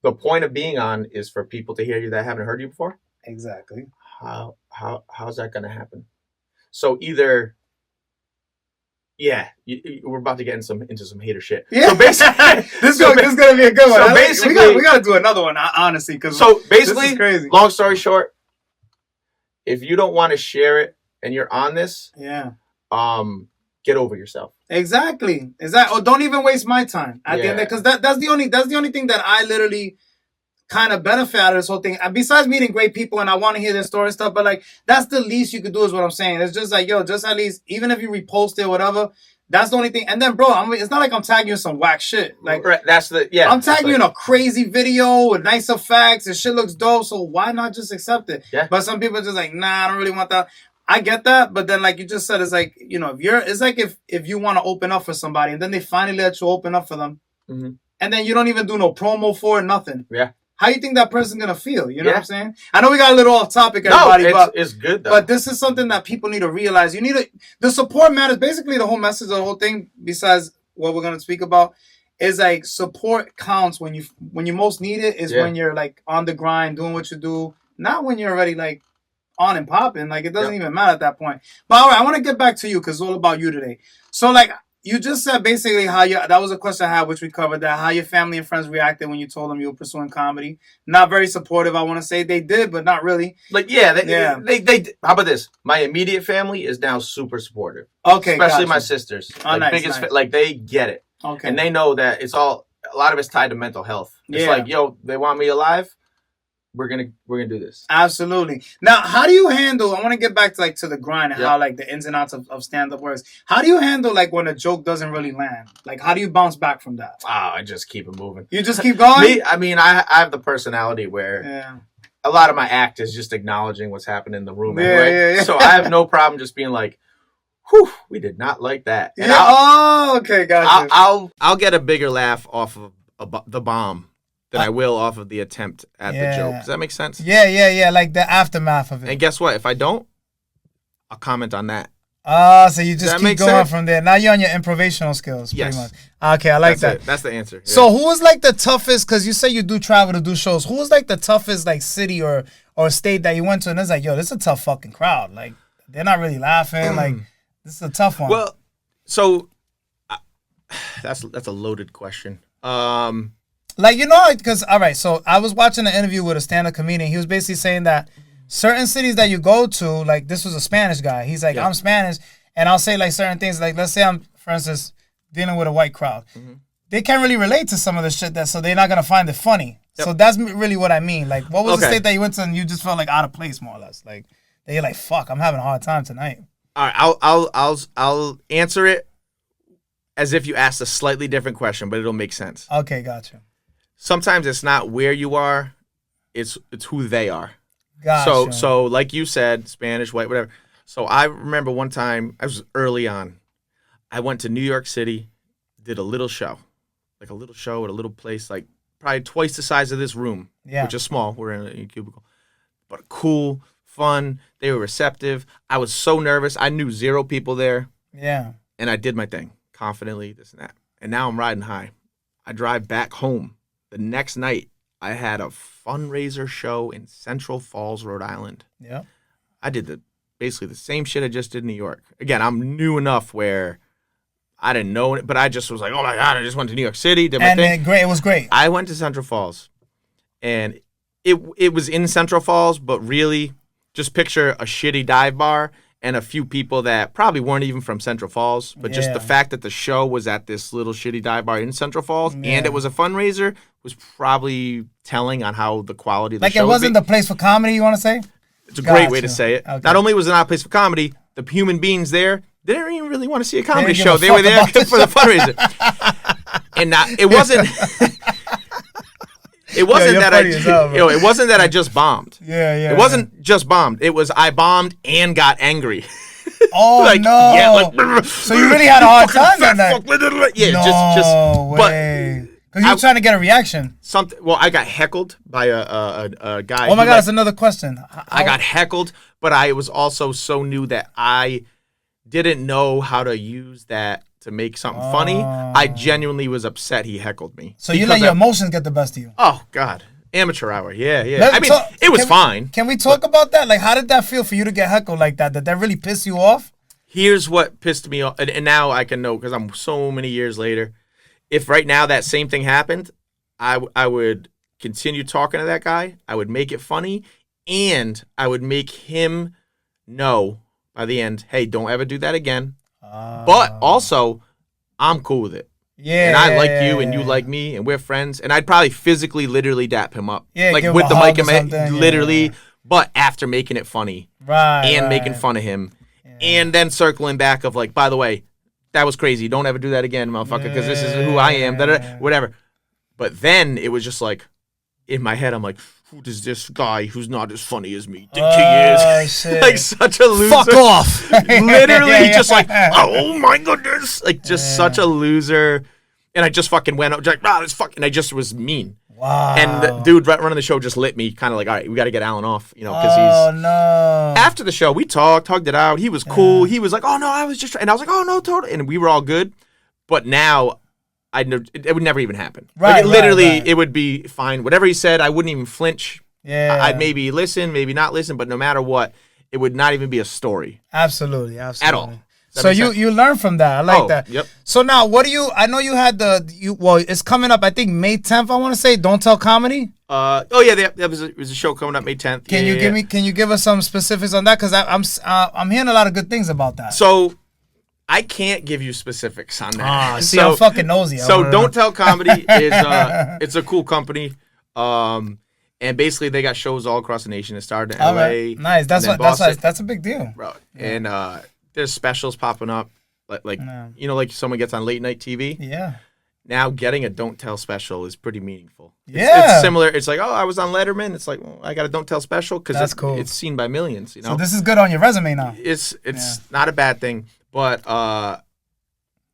The point of being on is for people to hear you that haven't heard you before. Exactly. How's that going to happen? So either, we're about to get into some hater shit. Yeah. So basically, this is going to be a good one. So basically, we got to do another one, honestly. So basically, this is crazy. Long story short, if you don't want to share it and you're on this, get over yourself. Exactly. Or don't even waste my time at the end, because that's the only thing that I literally kind of benefit out of this whole thing. Besides meeting great people, and I want to hear their story and stuff, but like that's the least you could do is what I'm saying. It's just like, yo, just at least, even if you repost it or whatever, that's the only thing. And then, bro, it's not like I'm tagging you in some whack shit. Like, right, I'm tagging you in a crazy video with nice effects and shit looks dope. So why not just accept it? Yeah. But some people are just like, nah, I don't really want that. I get that, but then like you just said, it's like, it's like if you want to open up for somebody and then they finally let you open up for them, and then you don't even do no promo for it, nothing. Yeah. How you think that person's gonna feel? You know what I'm saying? I know we got a little off topic, everybody, but it's good though. But this is something that people need to realize. The support matters. Basically, the whole message, the whole thing, besides what we're gonna speak about, is like support counts when you most need it. Is when you're like on the grind, doing what you do, Not when you're already like on and popping. Like it doesn't even matter at that point. But all right, I want to get back to you because it's all about you today. So like you just said basically how that was a question I had, which we covered that, how your family and friends reacted when you told them you were pursuing comedy. Not very supportive, I want to say. They did, but not really. Like, they how about this? My immediate family is now super supportive. Okay, especially my sisters. Oh, nice. Like, they get it. Okay. And they know that a lot of it's tied to mental health. It's like, yo, they want me alive. We're gonna do this. Absolutely. Now, how do you handle? I want to get back to the grind and how like the ins and outs of stand up works. How do you handle like when a joke doesn't really land? Like, how do you bounce back from that? I just keep it moving. You just keep going. I have the personality where a lot of my act is just acknowledging what's happening in the room anyway. So I have no problem just being like, "Whew, we did not like that." And okay, gotcha. I'll get a bigger laugh off of the bomb than I will off of the attempt at the joke. Does that make sense? Yeah. Like the aftermath of it. And guess what? If I don't, I'll comment on that. So you just keep going from there. Now you're on your improvisational skills, pretty much. Okay, I like that. That's the answer. Yeah. So who was like the toughest, because you say you do travel to do shows, who was like the toughest like city or state that you went to and it's like, yo, this is a tough fucking crowd. Like, they're not really laughing. Like, this is a tough one. Well, so that's a loaded question. Like, you know, because, all right, so I was watching an interview with a stand-up comedian. He was basically saying that certain cities that you go to, like, this was a Spanish guy. He's like, I'm Spanish, and I'll say, like, certain things. Like, let's say I'm, for instance, dealing with a white crowd. Mm-hmm. They can't really relate to some of the shit so they're not going to find it funny. Yep. So that's really what I mean. Like, what was the state that you went to and you just felt, like, out of place, more or less? Like, you're like, fuck, I'm having a hard time tonight. All right, I'll answer it as if you asked a slightly different question, but it'll make sense. Okay, gotcha. Sometimes it's not where you are, it's who they are. Gotcha. So like you said, Spanish, white, whatever. So I remember one time, I was early on, I went to New York City, did a little show at a little place, like probably twice the size of this room, which is small. We're in a cubicle. But cool, fun, they were receptive. I was so nervous. I knew 0 people there. Yeah. And I did my thing, confidently, this and that. And now I'm riding high. I drive back home. The next night, I had a fundraiser show in Central Falls, Rhode Island. Yeah. I did basically the same shit I just did in New York. Again, I'm new enough where I didn't know it, but I just was like, oh my God, I just went to New York City, did my thing. It was great. I went to Central Falls, and it was in Central Falls, but really just picture a shitty dive bar and a few people that probably weren't even from Central Falls, but just the fact that the show was at this little shitty dive bar in Central Falls and it was a fundraiser was probably telling on how the quality of the show Like, it wasn't the place for comedy, you want to say? It's a great way to say it. Okay. Not only was it not a place for comedy, the human beings there, they didn't even really want to see a comedy show. They were there for the fundraiser. And it wasn't... It wasn't it wasn't that I just bombed. Yeah. It wasn't just bombed. It was I bombed and got angry. Oh, like, no. Yeah, like, so you really had a hard time that night? Yeah, no way. Because you were trying to get a reaction. Well, I got heckled by a guy. Oh my God, that's another question. I got heckled, but I was also so new that I didn't know how to use that to make something funny. I genuinely was upset he heckled me. So you let your emotions get the best of you? Oh, God. Amateur hour. Yeah. It was fine. Can we talk about that? Like, how did that feel for you to get heckled like that? Did that really piss you off? Here's what pissed me off. And now I can know because I'm so many years later. If right now that same thing happened, I would continue talking to that guy. I would make it funny. And I would make him know by the end, hey, don't ever do that again. But also, I'm cool with it. Yeah. And I like you and you like me and we're friends. And I'd probably physically literally dap him up. Yeah, like with the mic in my head, literally. But after making it funny. And making fun of him. Yeah. And then circling back of like, by the way, that was crazy. Don't ever do that again, motherfucker, because this is who I am. Whatever. But then it was just like, in my head, I'm like, who does this guy who's not as funny as me think he is? Shit. Like such a loser. Fuck off. Literally just like, oh my goodness. Like just such a loser. And I just fucking went up, like, this fucking, I just was mean. Wow. And the dude running the show just lit me, kind of like, all right, we got to get Alan off, because he's... no. After the show, we talked, hugged it out. He was cool. He was like, oh no, I was just, and I was like, oh no, totally. And we were all good. But now, it would never even happen. Right, literally, it would be fine. Whatever he said, I wouldn't even flinch. Yeah. I'd maybe listen, maybe not listen, but no matter what, it would not even be a story. Absolutely. At all. So you learn from that. I like that. Yep. So now, I know you had it's coming up, I think May 10th, I want to say, Don't Tell Comedy. There was a show coming up May 10th. Can you give us some specifics on that? Because I'm hearing a lot of good things about that. So I can't give you specifics on that. See, I'm fucking nosy. So Don't Tell Comedy is it's a cool company. And basically they got shows all across the nation. It started in LA. Right. Nice. That's a big deal. Bro. Yeah. And there's specials popping up. Like someone gets on late night TV. Yeah. Now getting a Don't Tell special is pretty meaningful. Yeah. It's similar. It's like, I was on Letterman. It's like, well, I got a Don't Tell special because cool. It's seen by millions. So this is good on your resume now. It's not a bad thing. But I'm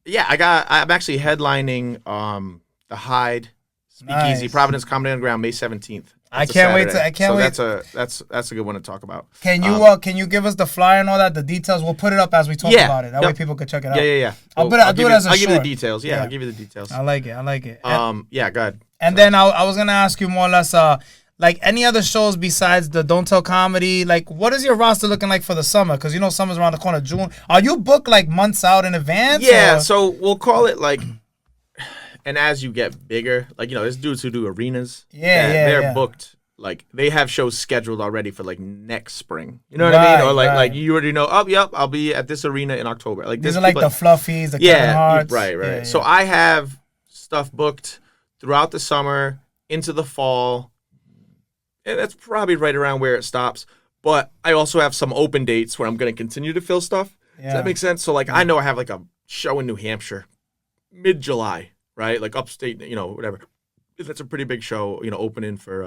actually headlining the Hyde Speakeasy, Providence Comedy Underground, May 17th. I can't wait. That's a good one to talk about. Can you give us the flyer and all that, the details? We'll put it up as we talk about it. That way people can check it out. Yeah. I'll do it as a short. I'll give you the details. Yeah, I'll give you the details. I like it. Go ahead. And then I was gonna ask you more or less, like any other shows besides the Don't Tell Comedy. Like, what is your roster looking like for the summer? Because summer's around the corner, June. Are you booked like months out in advance? Yeah. Or? So we'll call it like. And as you get bigger, like, there's dudes who do arenas. They're booked. Like, they have shows scheduled already for, like, next spring. You know what I mean? Or, like you already know, I'll be at this arena in October. Like, these are like the Fluffies, the Kevin Harts. Right. Yeah. So I have stuff booked throughout the summer, into the fall. And that's probably right around where it stops. But I also have some open dates where I'm going to continue to fill stuff. Does that make sense? So, like, I know I have, like, a show in New Hampshire mid-July. Right, like upstate, whatever. That's a pretty big show, opening for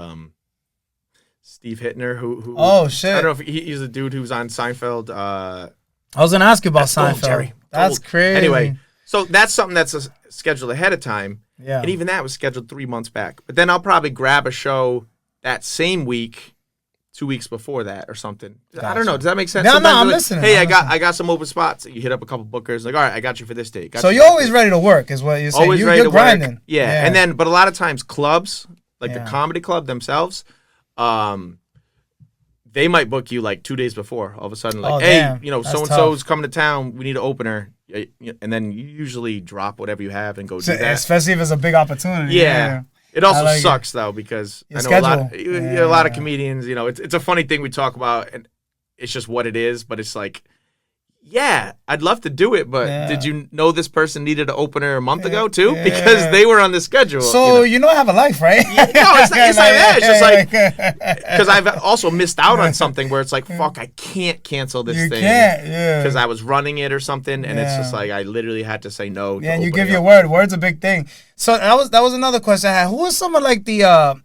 Steve Hittner, who oh shit, I don't know if he's a dude who's on Seinfeld. I was gonna ask you about Seinfeld. Jerry. That's crazy. Anyway, so that's something that's scheduled ahead of time. Yeah, and even that was scheduled 3 months back. But then I'll probably grab a show that same week. 2 weeks before that or something. Gotcha. I don't know. Does that make sense? No, I'm listening. Hey, I got some open spots. You hit up a couple bookers. Like, all right, I got you for this date. So you're always ready to work, is what you're saying. Always ready to grinding. Work. Yeah. And then, but a lot of times clubs, like the comedy club themselves, they might book you like 2 days before. All of a sudden, like, so-and-so's coming to town. We need an opener. And then you usually drop whatever you have and go do that. Especially if it's a big opportunity. Yeah. It also sucks though because I know a lot of comedians. It's a funny thing we talk about, and it's just what it is. But it's like, I'd love to do it, but did you know this person needed an opener a month ago too? Because they were on the schedule. So I have a life, right? No, it's like that. It's just like because I've also missed out on something where it's like, fuck, I can't cancel this thing because I was running it or something, and it's just like I literally had to say no. Yeah, and you give your word. Word's a big thing. So that was another question I had. Who are some of like the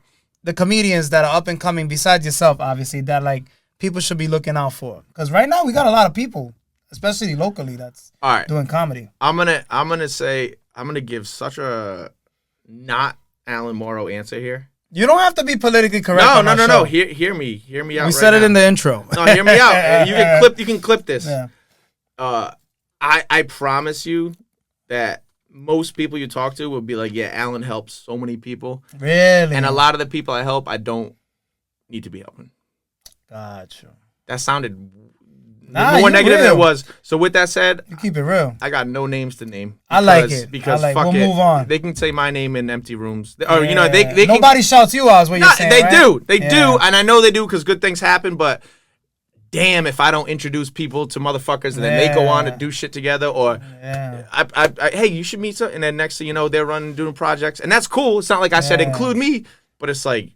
comedians that are up and coming besides yourself, obviously, that like people should be looking out for? Because right now we got a lot of people, especially locally, that's doing comedy. I'm gonna give such a not Alan Moreau answer here. You don't have to be politically correct. No. Hear me out. We said it in the intro. No, hear me out. You can clip this. Yeah. I promise you that most people you talk to will be like, yeah, Alan helps so many people. Really? And a lot of the people I help, I don't need to be helping. Gotcha. That sounded more negative than it was. So with that said, you keep it real. I got no names to name. I like it. Because we'll move on. They can say my name in empty rooms. Or they nobody shouts you out is what you're saying. They do. They do. And I know they do because good things happen, but damn if I don't introduce people to motherfuckers and then they go on to do shit together, or hey, you should meet some, and then next thing you know, they're doing projects, and that's cool. It's not like I said include me, but it's like,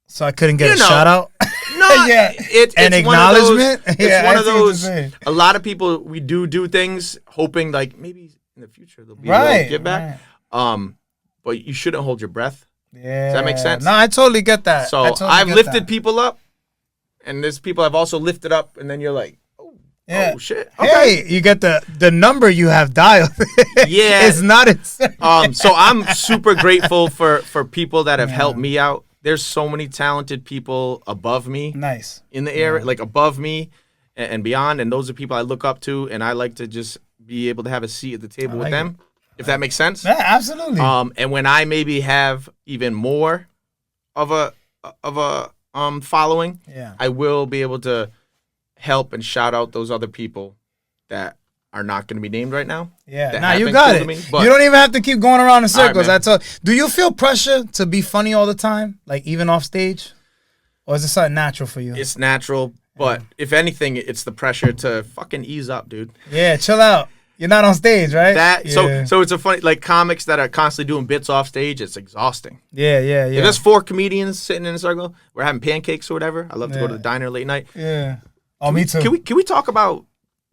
so I couldn't get a shout out. No, it's an acknowledgement. It's one of those. A lot of people, we do things hoping like maybe in the future there'll be a little give back. But you shouldn't hold your breath. Yeah, does that make sense? No, I totally get that. So I've lifted people up. And there's people I've also lifted up, and then you're like, oh shit. Okay. Hey, you get the number you have dialed. Yeah. It's not insane. So I'm super grateful for people that have helped me out. There's so many talented people above me. Nice. In the area, like above me and beyond. And those are people I look up to, and I like to just be able to have a seat at the table with them, if that makes sense. Yeah, absolutely. And when I maybe have even more of a following, Yeah. I will be able to help and shout out those other people that are not going to be named right now. Yeah, that nah, have you been got cool it. to me, but- You don't even have to keep going around in All right, circles. man. Do you feel pressure to be funny all the time, like even off stage, or is it something natural for you? It's natural, but if anything, it's the pressure to fucking ease up, dude. Yeah, chill out. You're not on stage, right? So it's a funny, like, comics that are constantly doing bits off stage. It's exhausting. yeah. If there's 4 comedians sitting in a circle, we're having pancakes or whatever. I love to go to the diner late night. Yeah. Oh, me too. Can we talk about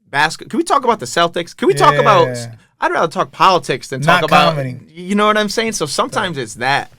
basketball? Can we talk about the Celtics? Can we talk about? I'd rather talk politics than talk Not about comedy. You know what I'm saying? So sometimes it's that,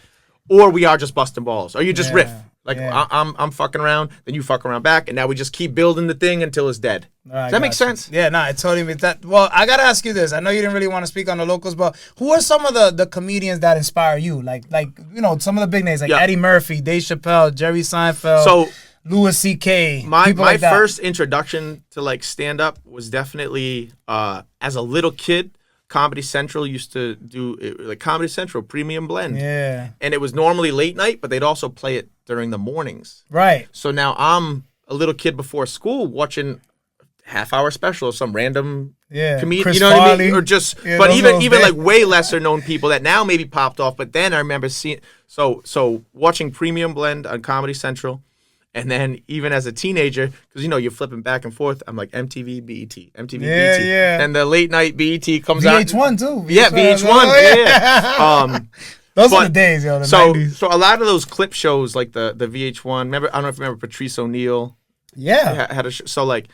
or we are just busting balls, or you just riff. Like I'm fucking around, then you fuck around back, and now we just keep building the thing until it's dead. Does that make sense? Yeah, nah, it totally makes that. Well, I gotta ask you this. I know you didn't really want to speak on the locals, but who are some of the comedians that inspire you? Like you know, some of the big names like Eddie Murphy, Dave Chappelle, Jerry Seinfeld, So Louis C.K. my like that. first introduction to like stand up was definitely as a little kid. Comedy Central used to do like Comedy Central Premium Blend. Yeah. And it was normally late night, but they'd also play it during the mornings. Right. So now I'm a little kid before school watching half-hour special of some random comedian, Chris you know what I Farley. mean? Or just, Yeah, but those even little like way lesser known people that now maybe popped off. But then I remember seeing, so watching Premium Blend on Comedy Central. And then even as a teenager, because, you know, you're flipping back and forth, I'm like MTV, BET, MTV, BET. Yeah. And the late night BET comes out. VH1 too. Yeah, VH1. Oh, Yeah. Those But- are the days, yo. The So 90s. a lot of those clip shows, like the VH1. Remember, I don't know if you remember Patrice O'Neal Yeah. had a show. So like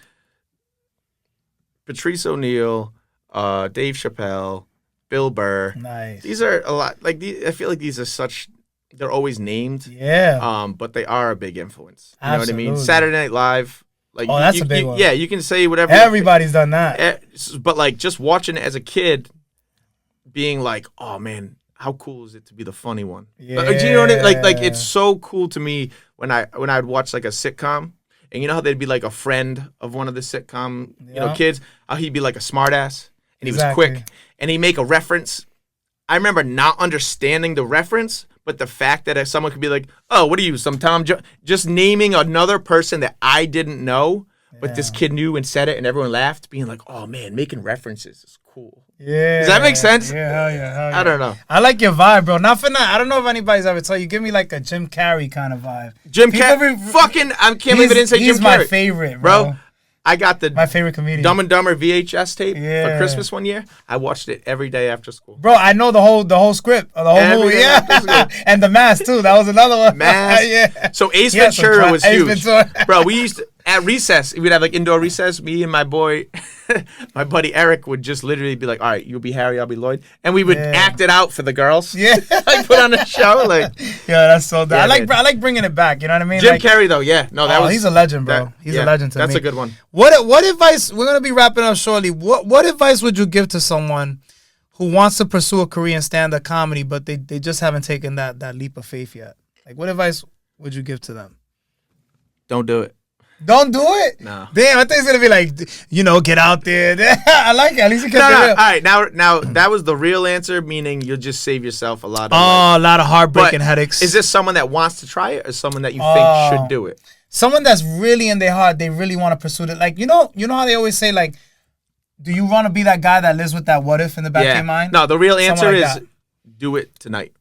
Patrice O'Neal, Dave Chappelle, Bill Burr. Nice. These are a lot. Like I feel like these are such. They're always named. Yeah. But they are a big influence. You know what I mean? Absolutely. Saturday Night Live. Like, Oh, that's a big one. Yeah, you can say whatever. Everybody's done that. But like just watching it as a kid, being like, oh man, how cool is it to be the funny one? Yeah. Do you know what I mean? Like it's so cool to me when I'd watch like a sitcom, and you know how they'd be like a friend of one of the sitcom kids, how he'd be like a smartass and he was quick and he'd make a reference. I remember not understanding the reference, but the fact that someone could be like, oh, what are you, some Tom Jones? Just naming another person that I didn't know, but this kid knew and said it and everyone laughed, being like, oh man, making references is cool. Yeah. Does that make sense? Yeah, hell yeah. I don't know. I like your vibe, bro. Not for nothing. I don't know if anybody's ever told you. Give me like a Jim Carrey kind of vibe. Jim People Carrey, I can't believe it didn't say Jim Carrey. He's my favorite, bro. I got the My favorite comedian. Dumb and Dumber VHS tape Yeah. for Christmas one year. I watched it every day after school. Bro, I know the whole script, of the whole Every movie. day Yeah, after school. and the Mask too. That was another one. Mask. Yeah. So Ace He had some Ventura was Ace huge. Ventura. Bro, we used to, at recess, we'd have like indoor recess. Me and my boy, my buddy Eric would just literally be like, all right, you'll be Harry, I'll be Lloyd. And we would act it out for the girls. Yeah. Like put on a show. Like Yeah, that's so. Yeah, I man. like bringing it back. You know what I mean? Jim Like, Carrey though, yeah. No, that was he's a legend, bro. that- He's yeah, a legend to me. That's a good one. What advice? We're gonna be wrapping up shortly. What advice would you give to someone who wants to pursue a career in stand-up comedy, but they just haven't taken that leap of faith yet? Like, what advice would you give to them? Don't do it. Don't do it. No. Damn, I think it's gonna be like, get out there. I like it. At least you kept No, it no. real. All right, now that was the real answer, meaning you'll just save yourself a lot of Oh, a lot of But heartbreaking headaches. Is this someone that wants to try it or someone that you think should do it? Someone that's really in their heart? They really want to pursue it. Like, you know how they always say, like, do you want to be that guy that lives with that what if in the back of your mind? No, the real answer Someone like is that. do it tonight.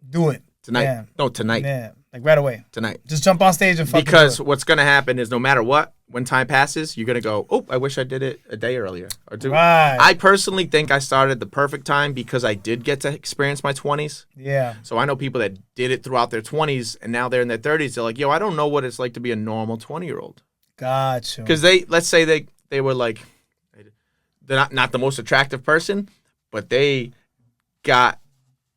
Do it Tonight. Yeah. No, tonight. Yeah, like right away. Tonight. Just jump on stage and fucking Because do it. what's going to happen is no matter what, when time passes, you're going to go, oh, I wish I did it a day earlier. Or two. Right. I personally think I started the perfect time because I did get to experience my 20s. Yeah. So I know people that did it throughout their 20s and now they're in their 30s. They're like, yo, I don't know what it's like to be a normal 20-year-old. Gotcha. Because let's say they were like, they're not the most attractive person, but they got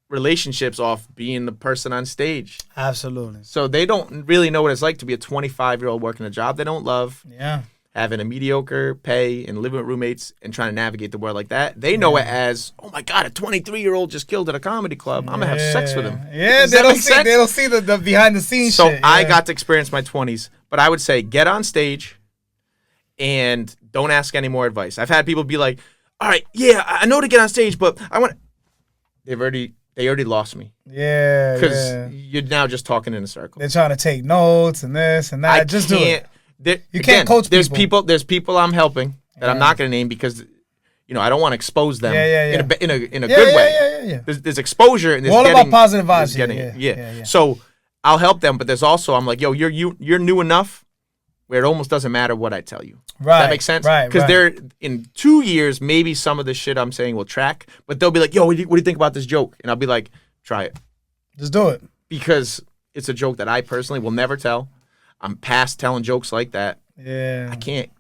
relationships off being the person on stage. Absolutely. So they don't really know what it's like to be a 25-year-old working a job they don't love, Yeah. having a mediocre pay and living with roommates and trying to navigate the world like that. They know it as, oh my God, a 23-year-old just killed at a comedy club. I'm going to have sex with him. Yeah, Does they that don't make see sense? they don't see the behind the scenes So shit. I yeah. got to experience my 20s, but I would say get on stage and don't ask any more advice. I've had people be like, all right, yeah, I know to get on stage, but I want. They already lost me. Yeah, because you're now just talking in a circle. They're trying to take notes and this and that. I just can't, do it. You can't coach people. There's people I'm helping that I'm not going to name because I don't want to expose them in a good way. Yeah. There's exposure and there's all getting, about positive vibes. Yeah. So I'll help them, but there's also I'm like, yo, you're new enough where it almost doesn't matter what I tell you. Right. Does that make sense? Right. Because they're in 2 years, maybe some of the shit I'm saying will track, but they'll be like, yo, what do you think about this joke? And I'll be like, try it. Just do it. Because it's a joke that I personally will never tell. I'm past telling jokes like that. Yeah. I can't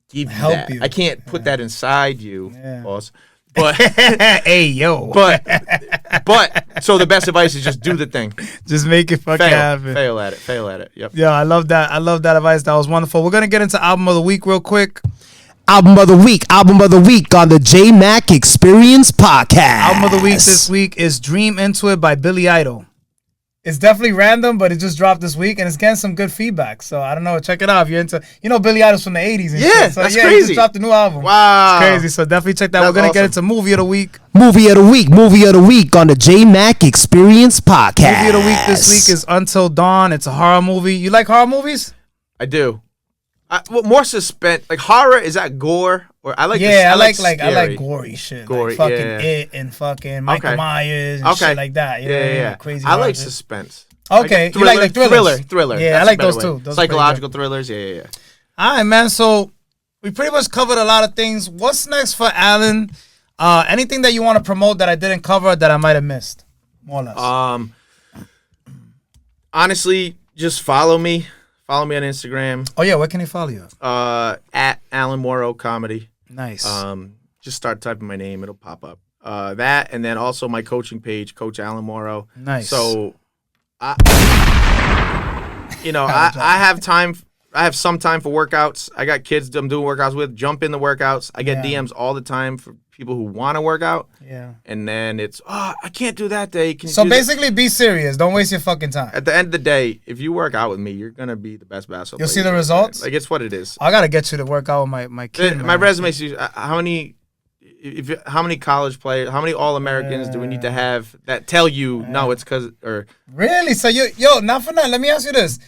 give you Help that. you. I can't put that inside you, boss. But hey, yo. But so the best advice is just do the thing. Just make it fucking happen. Fail at it. Yep. Yeah, I love that. I love that advice. That was wonderful. We're gonna get into album of the week real quick. Album of the week on the Jmack Experience Podcast. Album of the week this week is Dream Into It by Billy Idol. It's definitely random, but it just dropped this week, and it's getting some good feedback. So, I don't know. Check it out if you're into... Billy Idol's from the 80s and shit. So, that's he crazy. just dropped a new album. Wow. It's crazy. So, definitely check that. We're going to get into Movie of the Week. Movie of the week on the Jmack Experience Podcast. Movie of the week this week is Until Dawn. It's a horror movie. You like horror movies? I do. More suspense. Like horror, is that gore? Or I like I like scary. gory shit. Gory, like fucking It and fucking Michael Myers and shit like that. Yeah. Crazy. I like suspense. Okay, you like thrillers? Thriller. Yeah, That's I like a better those way. too. Those Psychological thrillers. Yeah. All right, man. So we pretty much covered a lot of things. What's next for Alan? Anything that you want to promote that I didn't cover that I might have missed? More or less. Honestly, just follow me. Follow me on Instagram. Oh yeah, where can he follow you? At Alan Moreau Comedy. Nice. Just start typing my name; it'll pop up. That, and then also my coaching page, Coach Alan Moreau. Nice. So, I have time. I have some time for workouts. I got kids I'm doing workouts with. Jump in the workouts. I get DMs all the time for people who want to work out. Yeah. And then it's, I can't do that day. So basically, be serious. Don't waste your fucking time. At the end of the day, if you work out with me, you're gonna be the best basketball You'll player. see the results. Like it's what it is. I gotta get you to work out with my kid. My resume says how many college players, how many All-Americans do we need to have that tell you no? It's because or really. So not for that. Let me ask you this.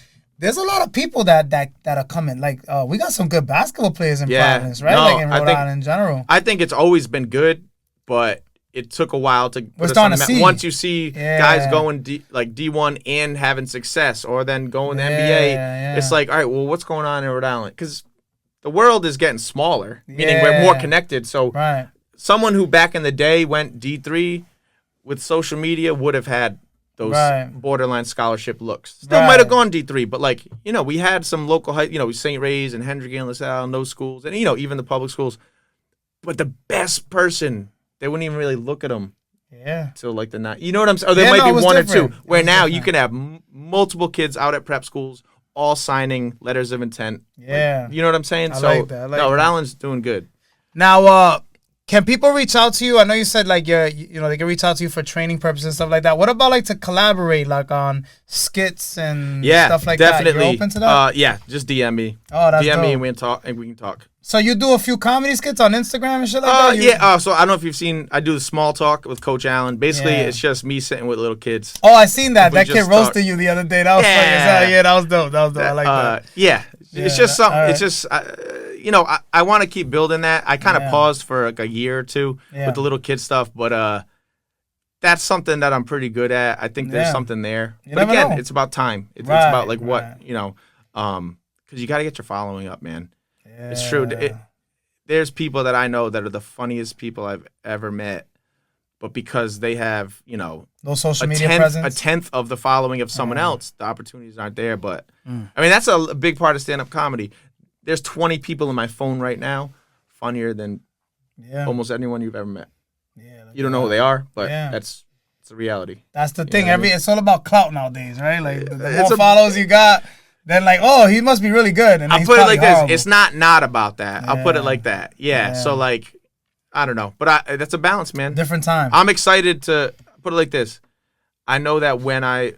There's a lot of people that are coming. Like, we got some good basketball players in Providence, right? No, like in Rhode Island in general. I think it's always been good, but it took a while to. We're starting to see. Once you see guys going D1 and having success, or then going to NBA, it's like, all right, well, what's going on in Rhode Island? Because the world is getting smaller, meaning we're more connected. So someone who back in the day went D3 with social media would have had those borderline scholarship looks. Still might have gone D3, but we had some local high, St. Ray's and Hendrick and LaSalle and those schools, and even the public schools. But the best person, they wouldn't even really look at them. Yeah. Till the night. You know what I'm saying? Or there might be one different. Or two. Where now you can have multiple kids out at prep schools, all signing letters of intent. Yeah. You know what I'm saying? I like that. Rhode Island's doing good. Now, can people reach out to you? I know you said they can reach out to you for training purposes and stuff like that. What about to collaborate on skits and stuff like definitely. that? You open to that? Just DM me. Oh, that's DM dope. me and we can talk. So you do a few comedy skits on Instagram and shit like that? So I don't know if you've seen. I do the small talk with Coach Allen. Basically, it's just me sitting with little kids. Oh, I seen that. That kid roasted you the other day. That was funny as hell. Yeah, that was dope. I like that. It's just something. Right. It's just. I want to keep building that. I kind of paused for a year or two with the little kid stuff, but that's something that I'm pretty good at. I think there's something there. But again, it's about time. It's about what, because you got to get your following up, man. Yeah. It's true. There's people that I know that are the funniest people I've ever met, but because they have, no social media presence, a tenth of the following of someone else, the opportunities aren't there. But I mean, that's a big part of stand-up comedy. There's 20 people in my phone right now, funnier than almost anyone you've ever met. Yeah, you don't know who they are, but it's the reality. That's the thing. It's all about clout nowadays, right? Like the more followers you got, then he must be really good. And I'll put it like this: it's not about that. I'll put it like that. Yeah. So I don't know, but that's a balance, man. Different time. I'm excited to put it like this. I know that when I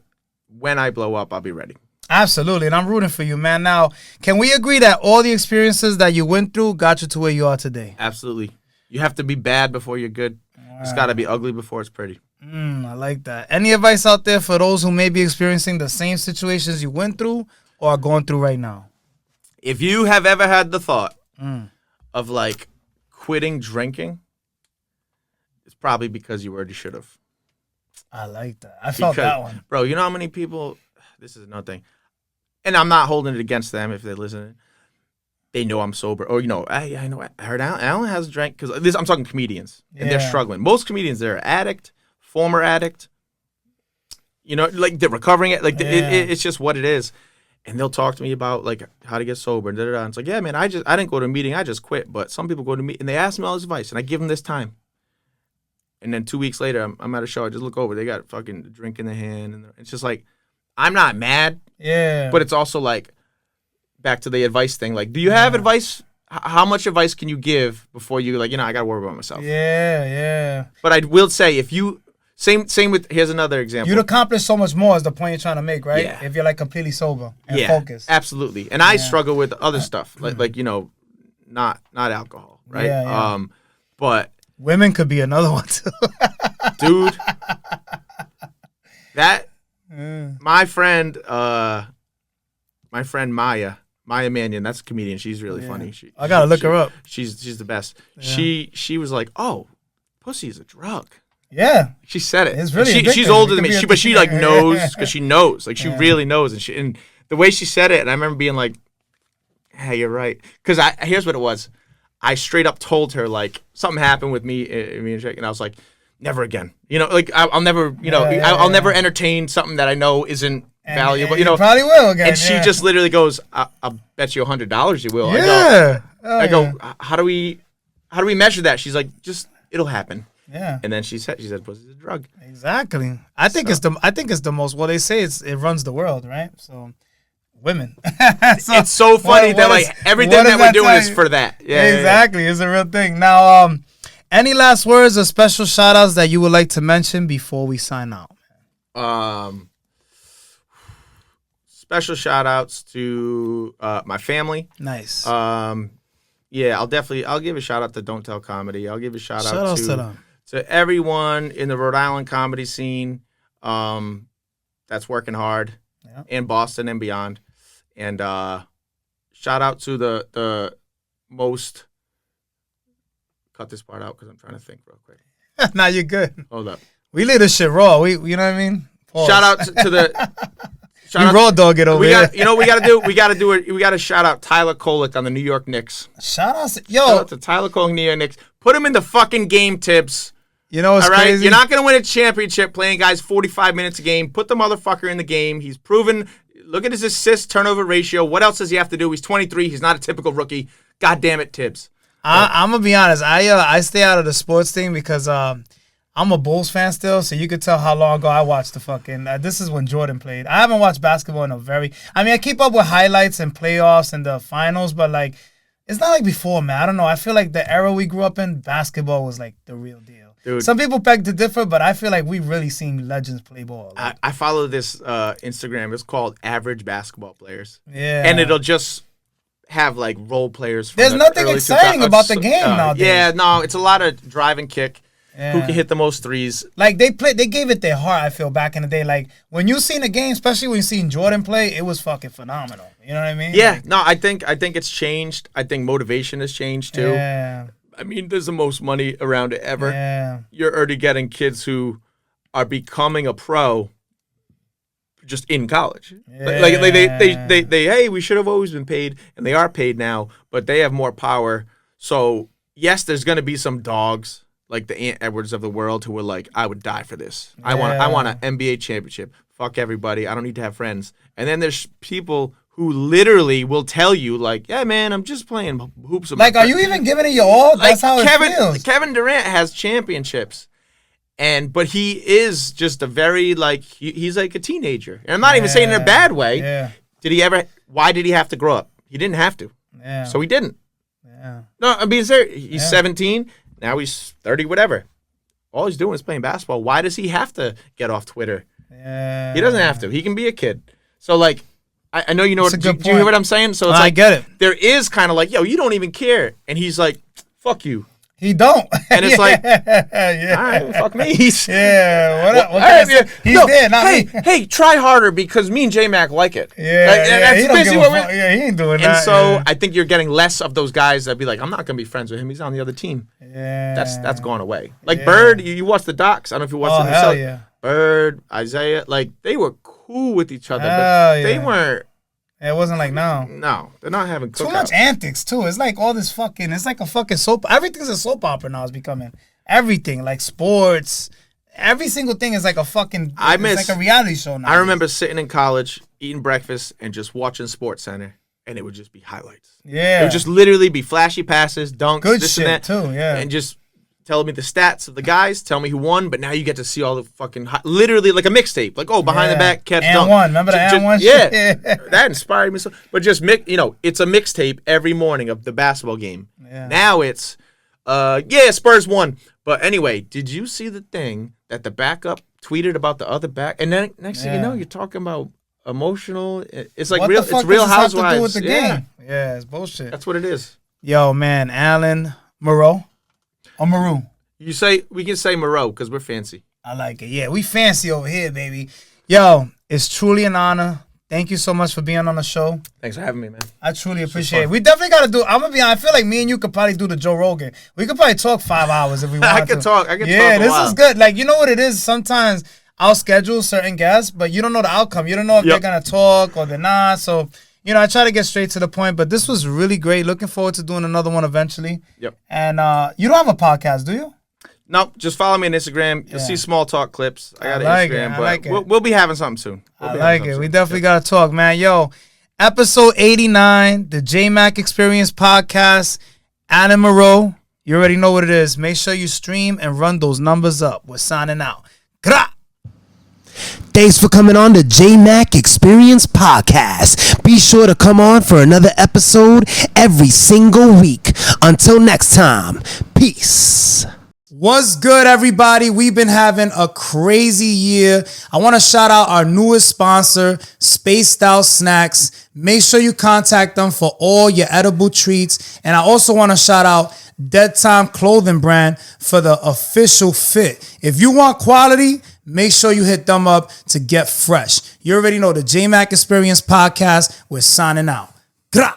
blow up, I'll be ready. Absolutely, and I'm rooting for you, man. Now, can we agree that all the experiences that you went through got you to where you are today? Absolutely. You have to be bad before you're good. It's got to be ugly before it's pretty. I like that. Any advice out there for those who may be experiencing the same situations you went through or are going through right now? If you have ever had the thought of like quitting drinking, it's probably because you already should have. I like that. I felt that one. Bro, you know how many people, this is another thing, and I'm not holding it against them if they're listening. They know I'm sober. Or, you know, I know, I heard Alan has drank, because I'm talking comedians, and they're struggling. Most comedians, they're an addict, former addict, you know, like they're recovering it. Like, it's just what it is. And they'll talk to me about, like, how to get sober, and da-da-da. And it's like, yeah, man, I didn't go to a meeting, I just quit. But some people go to meet, and they ask me all this advice, and I give them this time. And then 2 weeks later, I'm at a show. I just look over. They got fucking drink in their hand. And it's just like, I'm not mad. Yeah. But it's also like, back to the advice thing. Like, do you have advice? How much advice can you give before you, like, you know, I got to worry about myself? Yeah. But I will say, if you, same with, here's another example. You'd accomplish so much more is the point you're trying to make, right? Yeah. If you're, like, completely sober and focused. Absolutely. And I struggle with other stuff. Like, you know, not alcohol, right? Yeah. But women could be another one too. Dude, that my friend Maya Mannion, that's a comedian. She's really funny. I gotta look her up. She's the best. Yeah. She was like, "Oh, pussy is a drug." Yeah, she said it. It's really she's older than me, but she like knows because she knows. Like she really knows, and the way she said it, and I remember being like, "Hey, you're right." Because here's what it was. I straight up told her, like, something happened with me and Jake, and I was like, never again. You know, like, I'll never, you know, I'll never entertain something that I know isn't valuable. You know, probably will again. And she just literally goes, I'll bet you $100 you will. Yeah. I go, how do we measure that? She's like, just, it'll happen. Yeah. And then she said, pussy's a drug. Exactly. I think it's the most, well, they say it runs the world, right? So. Women. It's so funny that like everything that we're doing is for that. Yeah, exactly. It's a real thing. Now, any last words or special shout outs that you would like to mention before we sign out? Special shout outs to my family. Nice. Yeah, I'll give a shout out to Don't Tell Comedy. I'll give a shout out to everyone in the Rhode Island comedy scene that's working hard in Boston and beyond. And shout out to the most. Cut this part out because I'm trying to think real quick. Nah, you're good. Hold up. We leave this shit raw. You know what I mean? Pause. Shout out to the. We raw dog it over here. You know what we gotta do? We gotta shout out Tyler Kolek on the New York Knicks. Shout out to Tyler Kolek, New York Knicks. Put him in the fucking game, Tibbs. You know what's crazy? You're not gonna win a championship playing guys 45 minutes a game. Put the motherfucker in the game. He's proven. Look at his assist turnover ratio. What else does he have to do? He's 23. He's not a typical rookie. God damn it, Tibbs. I'm gonna be honest. I stay out of the sports thing because I'm a Bulls fan still, so you could tell how long ago I watched the fucking. This is when Jordan played. I haven't watched basketball in I keep up with highlights and playoffs and the finals, but like, it's not like before, man. I don't know. I feel like the era we grew up in, basketball was like the real deal. Dude. Some people beg to differ, but I feel like we really seen legends play ball. Like, I follow this Instagram. It's called Average Basketball Players. Yeah, and it'll just have like role players. From There's nothing exciting about the game nowadays. Yeah, no, it's a lot of drive and kick. Yeah. Who can hit the most threes? Like they gave it their heart. I feel back in the day. Like when you seen a game, especially when you seen Jordan play, it was fucking phenomenal. You know what I mean? Yeah. Like, no, I think it's changed. I think motivation has changed too. Yeah. I mean, there's the most money around it ever. Yeah. You're already getting kids who are becoming a pro just in college. Yeah. Like they hey, we should have always been paid, and they are paid now, but they have more power. So yes, there's going to be some dogs like the Ant Edwards of the world who were like, I would die for this. Yeah. I want an NBA championship. Fuck everybody. I don't need to have friends. And then there's people who literally will tell you, like, yeah, man, I'm just playing hoops. Like, are you even giving it your all? That's how it feels. Kevin Durant has championships, but he is just a very, like, he's like a teenager. And I'm not even saying in a bad way. Yeah. Why did he have to grow up? He didn't have to. Yeah. So he didn't. Yeah. No, I'm being serious. He's 17. Now he's 30, whatever. All he's doing is playing basketball. Why does he have to get off Twitter? Yeah. He doesn't have to. He can be a kid. So, like, I know you know what. Do you hear what I'm saying? So it's I get it. There is kind of like, yo, you don't even care, and he's like, fuck you. He don't. And it's like, yeah. all right, fuck me. Yeah, what can I Hey, say? He's there, not me. Hey, try harder because me and J-Mac like it. Yeah, That's he don't basically give a what fuck. Yeah, he ain't doing And that. so yeah. I think you're getting less of those guys that be like, I'm not gonna be friends with him. He's on the other team. Yeah. That's gone away. Like Bird, you watch the docs. I don't know if you watched them hell yourself. yeah. Bird, Isaiah, like they were cool with each other, Hell but they yeah. weren't. It wasn't like now. No, they're not having Too cookouts. much antics too. It's like all this fucking. It's like a fucking soap. Everything's a soap opera now. It's becoming everything like sports. Every single thing is like a fucking. It's like a reality show now. I remember sitting in college, eating breakfast, and just watching Sports Center, and it would just be highlights. Yeah. It would just literally be flashy passes, dunks, Good this shit and that, too. Yeah. and just tell me the stats of the guys, tell me who won. But now you get to see all the fucking literally like a mixtape, like behind the back catch and dunk. one. Remember the and one? Yeah, shit? that inspired me so. But just it's a mixtape every morning of the basketball game. Yeah. Now it's Spurs won. But anyway, did you see the thing that the backup tweeted about the other back? And then next thing you know, you're talking about emotional. It's like What real. the fuck It's Real does this have to Housewives. do with the Yeah. game? Yeah, it's bullshit. That's what it is. Yo, man, Alan Moreau or Maroon. We can say Moreau because we're fancy. I like it. Yeah, we fancy over here, baby. Yo, it's truly an honor. Thank you so much for being on the show. Thanks for having me, man. I truly appreciate it. We definitely got to do. I'm gonna be honest. I feel like me and you could probably do the Joe Rogan. We could probably talk 5 hours if we want I can talk. Yeah, a this while. is good. Like, you know what it is? Sometimes I'll schedule certain guests, but you don't know the outcome. You don't know if they're gonna talk or they're not. So, I try to get straight to the point. But this was really great. Looking forward to doing another one eventually. Yep. And you don't have a podcast, do you? Nope, just follow me on Instagram. You'll see small talk clips. I got an like Instagram, it. I but like it. we'll be having something soon. I like it. We definitely got to talk, man. Yo, episode 89, the Jmack Experience Podcast. Alan Moreau, you already know what it is. Make sure you stream and run those numbers up. We're signing out. Gra! Thanks for coming on the Jmack Experience Podcast. Be sure to come on for another episode every single week. Until next time, peace. What's good, everybody? We've been having a crazy year. I want to shout out our newest sponsor, Spaced Out Snacks. Make sure you contact them for all your edible treats. And I also want to shout out Dead Time Clothing Brand for the official fit. If you want quality, make sure you hit them up to get fresh. You already know the Jmack Experience Podcast. We're signing out. Gra!